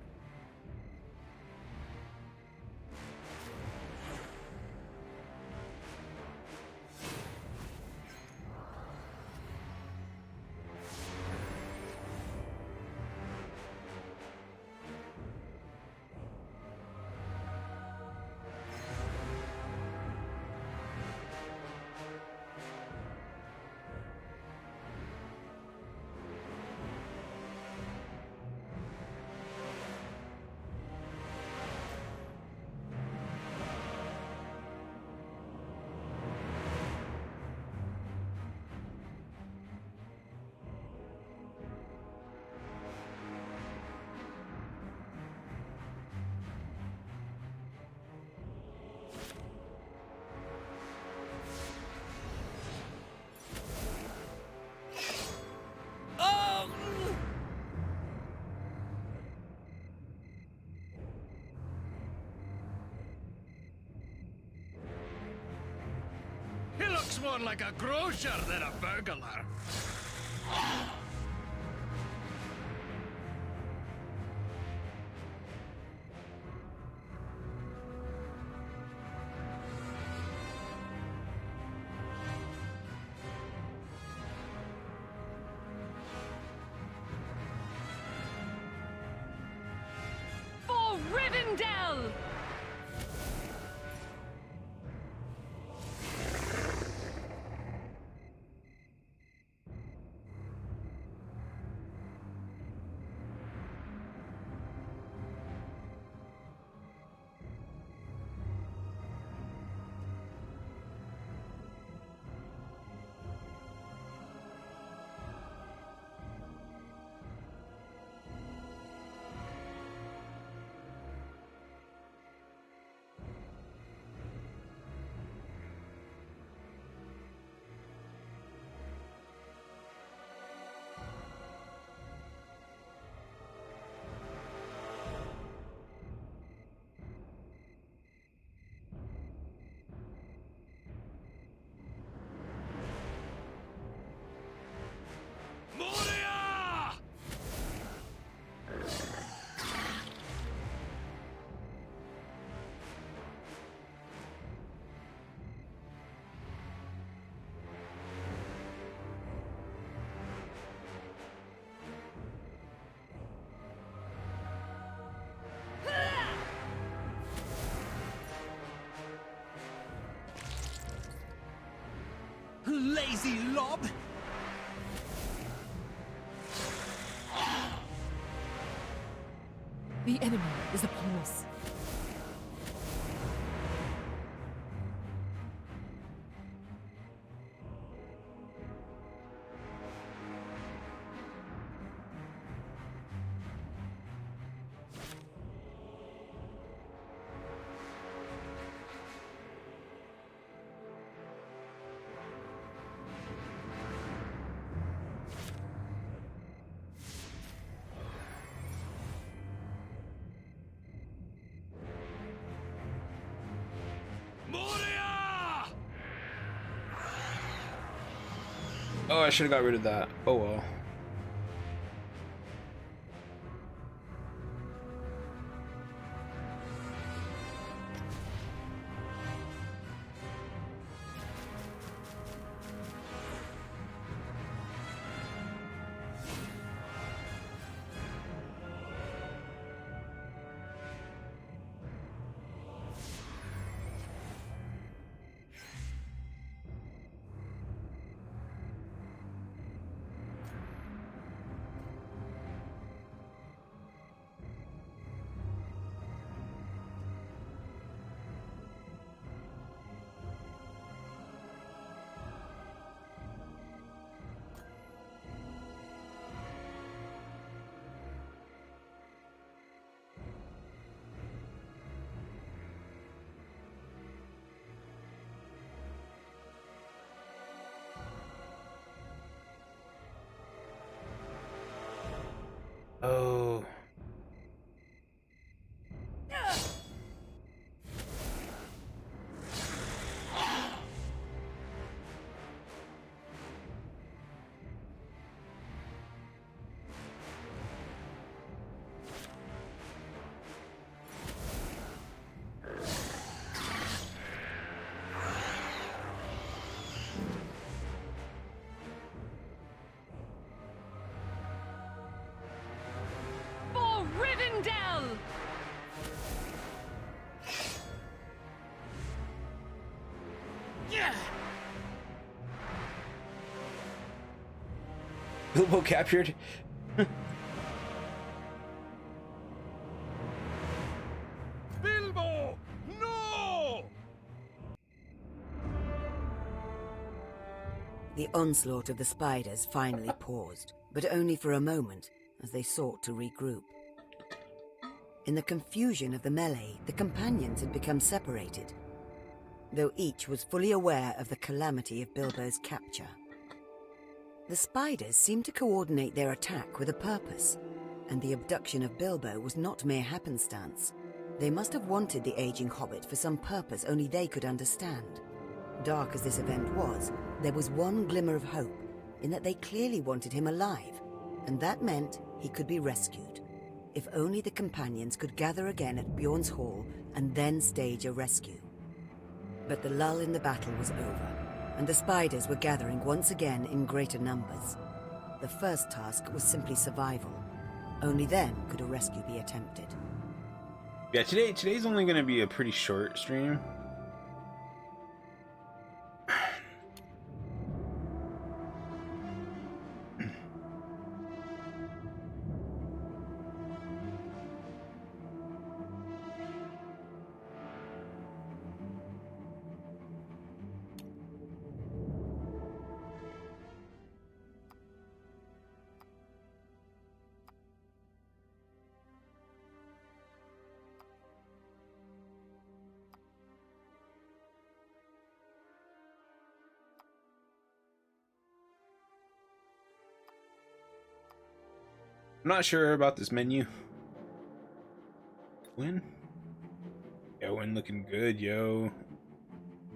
He looks more like a grocer than a burglar. For Rivendell! Moria! Lazy lob! The enemy is upon us. Moria! Oh, I should have got rid of that. Oh well. Bilbo captured. Bilbo! No! The onslaught of the spiders finally paused, but only for a moment, as they sought to regroup. In the confusion of the melee, the companions had become separated, though each was fully aware of the calamity of Bilbo's capture. The spiders seemed to coordinate their attack with a purpose, and the abduction of Bilbo was not mere happenstance. They must have wanted the aging hobbit for some purpose only they could understand. Dark as this event was, there was one glimmer of hope, in that they clearly wanted him alive, and that meant he could be rescued. If only the companions could gather again at Bjorn's Hall and then stage a rescue. But the lull in the battle was over, and the spiders were gathering once again in greater numbers. The first task was simply survival. Only then could a rescue be attempted. Yeah, today's only going to be a pretty short stream. I'm not sure about this menu. Win? Yo, Win looking good, yo.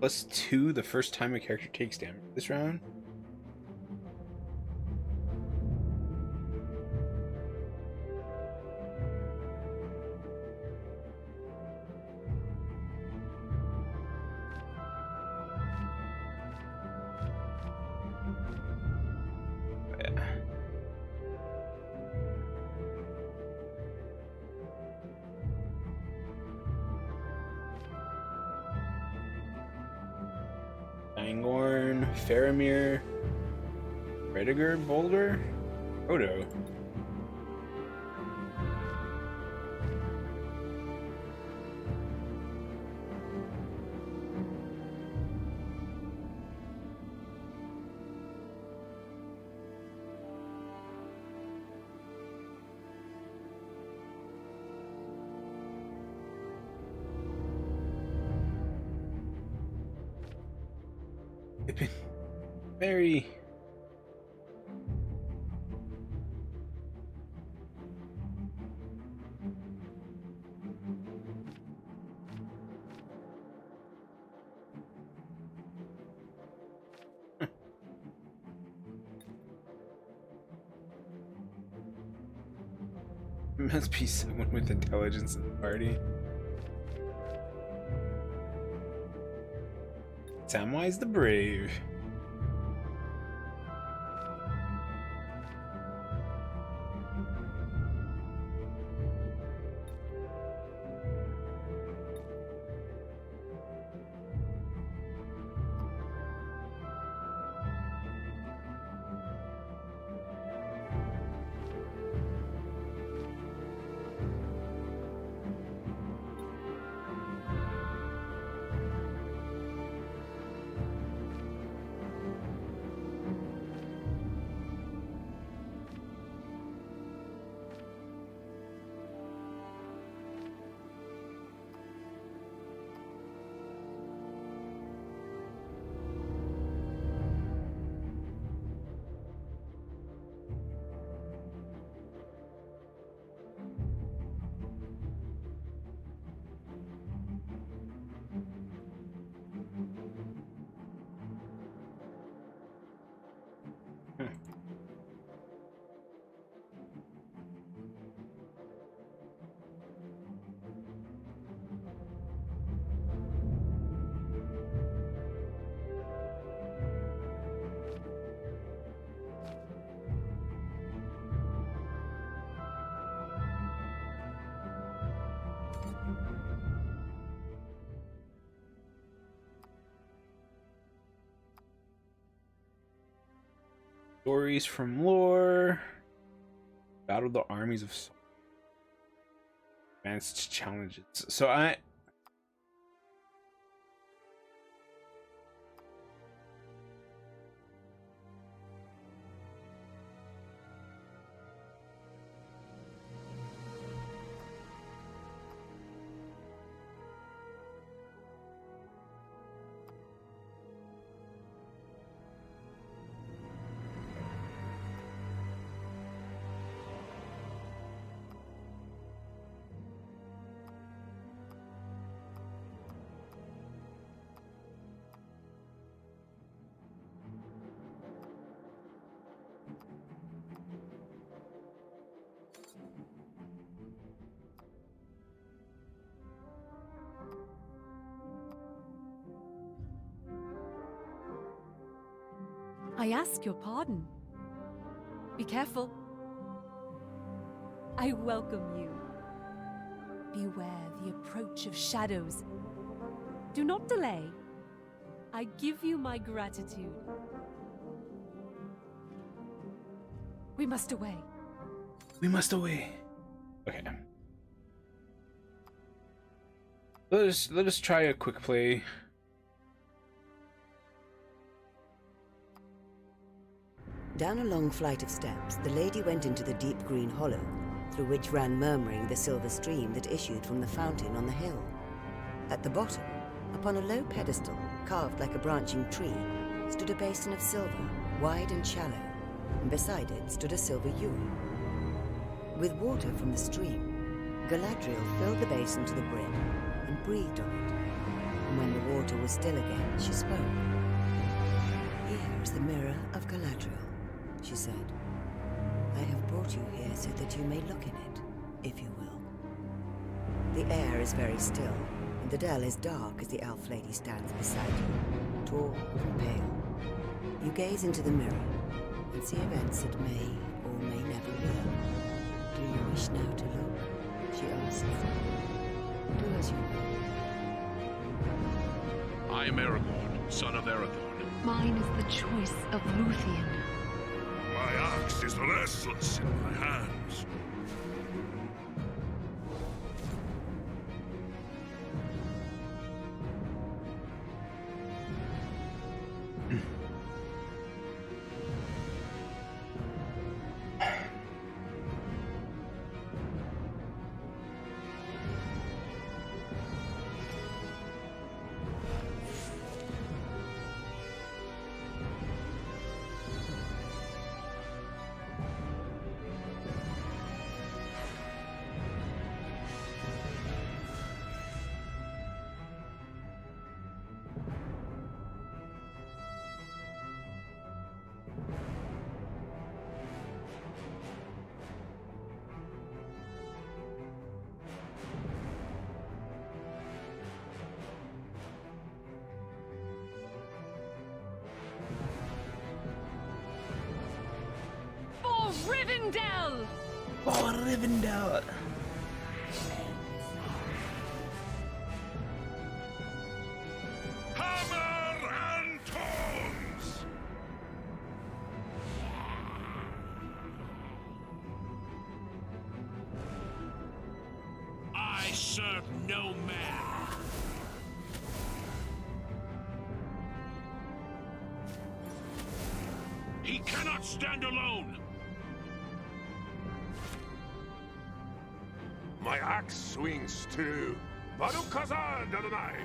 +2 the first time a character takes damage this round. Angorn, Faramir, Rediger, Boulder, Frodo. They've been very must be someone with intelligence in the party. Samwise the Brave. Stories from lore. Battle the armies of advanced challenges. So I ask your pardon. Be careful. I welcome you. Beware the approach of shadows. Do not delay. I give you my gratitude. We must away. we must away. Okay. Let us try a quick play. Down a long flight of steps, the lady went into the deep green hollow, through which ran murmuring the silver stream that issued from the fountain on the hill. At the bottom, upon a low pedestal, carved like a branching tree, stood a basin of silver, wide and shallow, and beside it stood a silver ewer. With water from the stream, Galadriel filled the basin to the brim and breathed on it. And when the water was still again, she spoke. "Here is the mirror of Galadriel," she said. "I have brought you here so that you may look in it, if you will." The air is very still, and the dell is dark as the elf lady stands beside you, tall and pale. You gaze into the mirror and see events that may or may never be. "Do you wish now to look?" she asks. "Do as you will." I am Aragorn, son of Arathorn. Mine is the choice of Luthien. My axe is restless in my hands. Rivendell! Oh, Rivendell! Hammer and tongs! I serve no man. He cannot stand alone. My axe swings true. Baruch Hazar Adonai.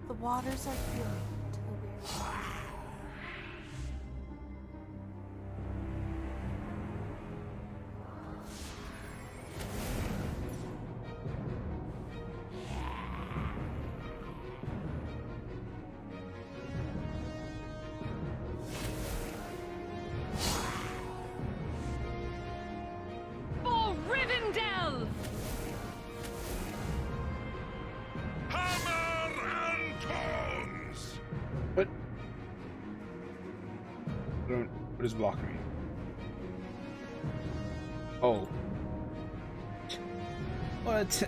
The waters are filling to the weary. What is blocking me? Oh. What?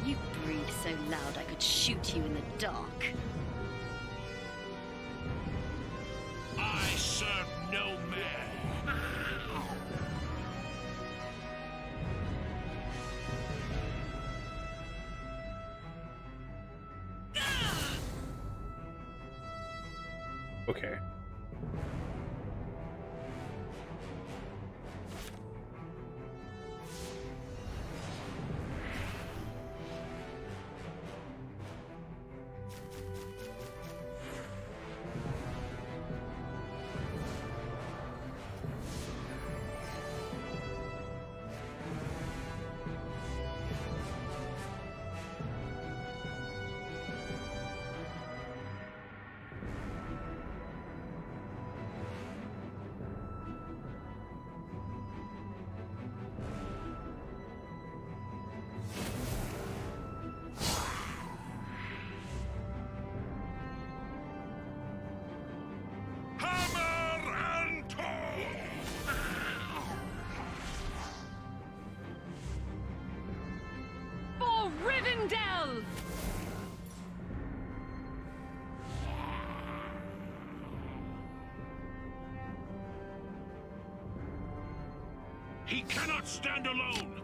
You breathe so loud I could shoot you in the dark. I serve no man. Okay. For Rivendell! He cannot stand alone.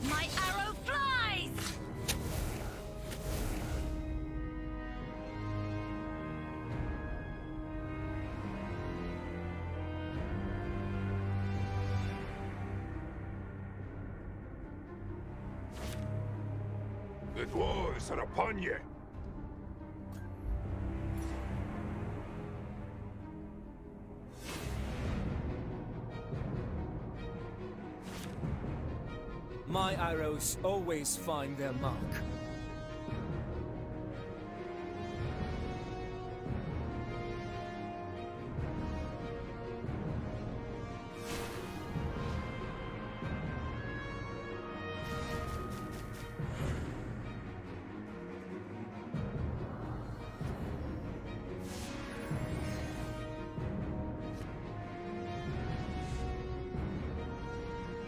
My arrow flies! The dwarves are upon you. My arrows always find their mark.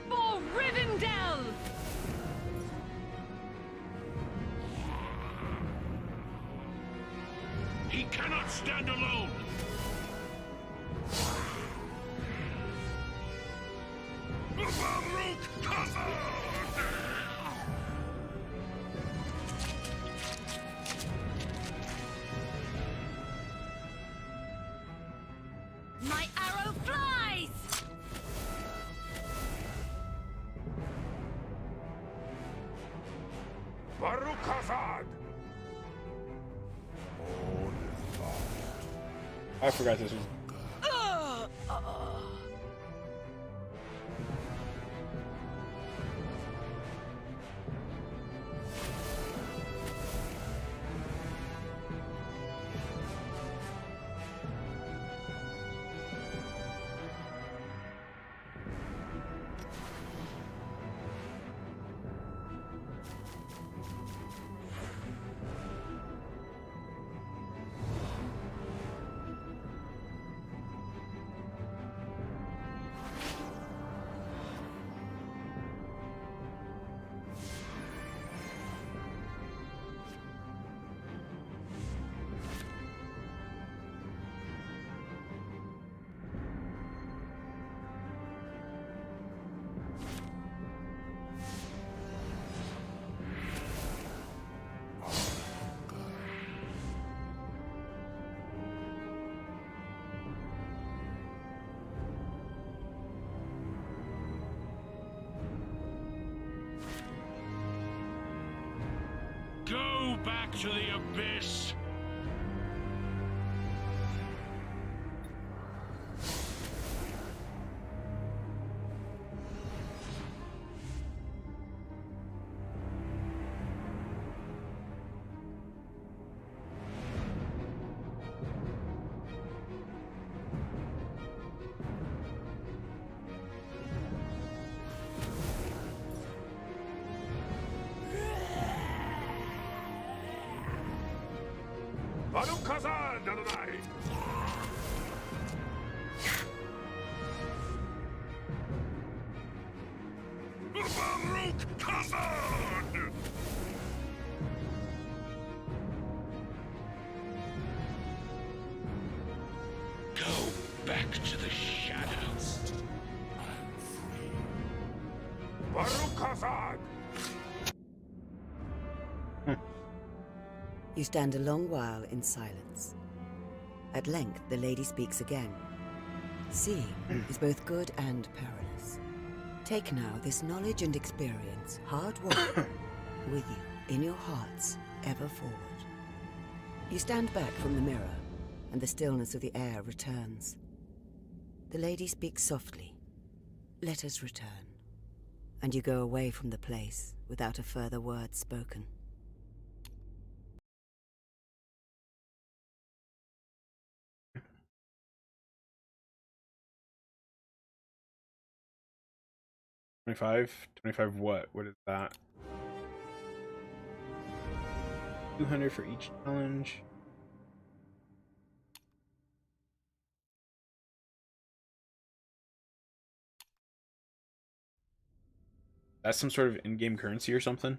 For Rivendell! He cannot stand alone. Baruch My arrow flies! Baruch Hazard. I forgot this was. Go back to the abyss. back to the shadows. Barukazad! You stand a long while in silence. At length, the lady speaks again. Seeing is both good and perilous. Take now this knowledge and experience, hard work, with you, in your hearts, ever forward. You stand back from the mirror, and the stillness of the air returns. The lady speaks softly. Let us return. And you go away from the place without a further word spoken. $25 what? What is that? 200 for each challenge. That's some sort of in-game currency or something.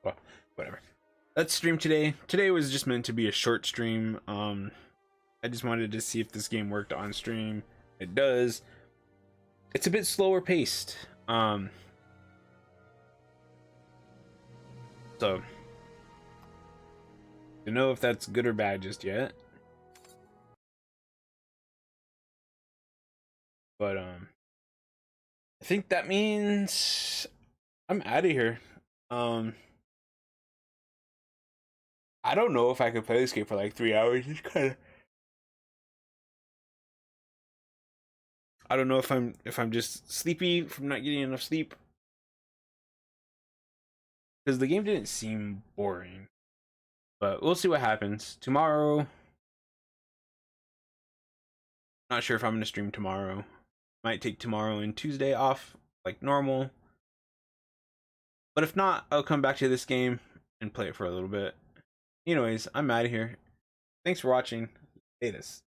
Well, whatever. Let's stream today. Today was just meant to be a short stream. I just wanted to see if this game worked on stream. It does. It's a bit slower paced. So don't know if that's good or bad just yet. But I think that means I'm out of here. I don't know if I could play this game for like 3 hours. It's kind of, I don't know if I'm just sleepy from not getting enough sleep, because the game didn't seem boring. But we'll see what happens tomorrow. Not sure if I'm gonna stream tomorrow. Might take tomorrow and Tuesday off like normal. But if not, I'll come back to this game and play it for a little bit. Anyways, I'm out of here. Thanks for watching. Latest.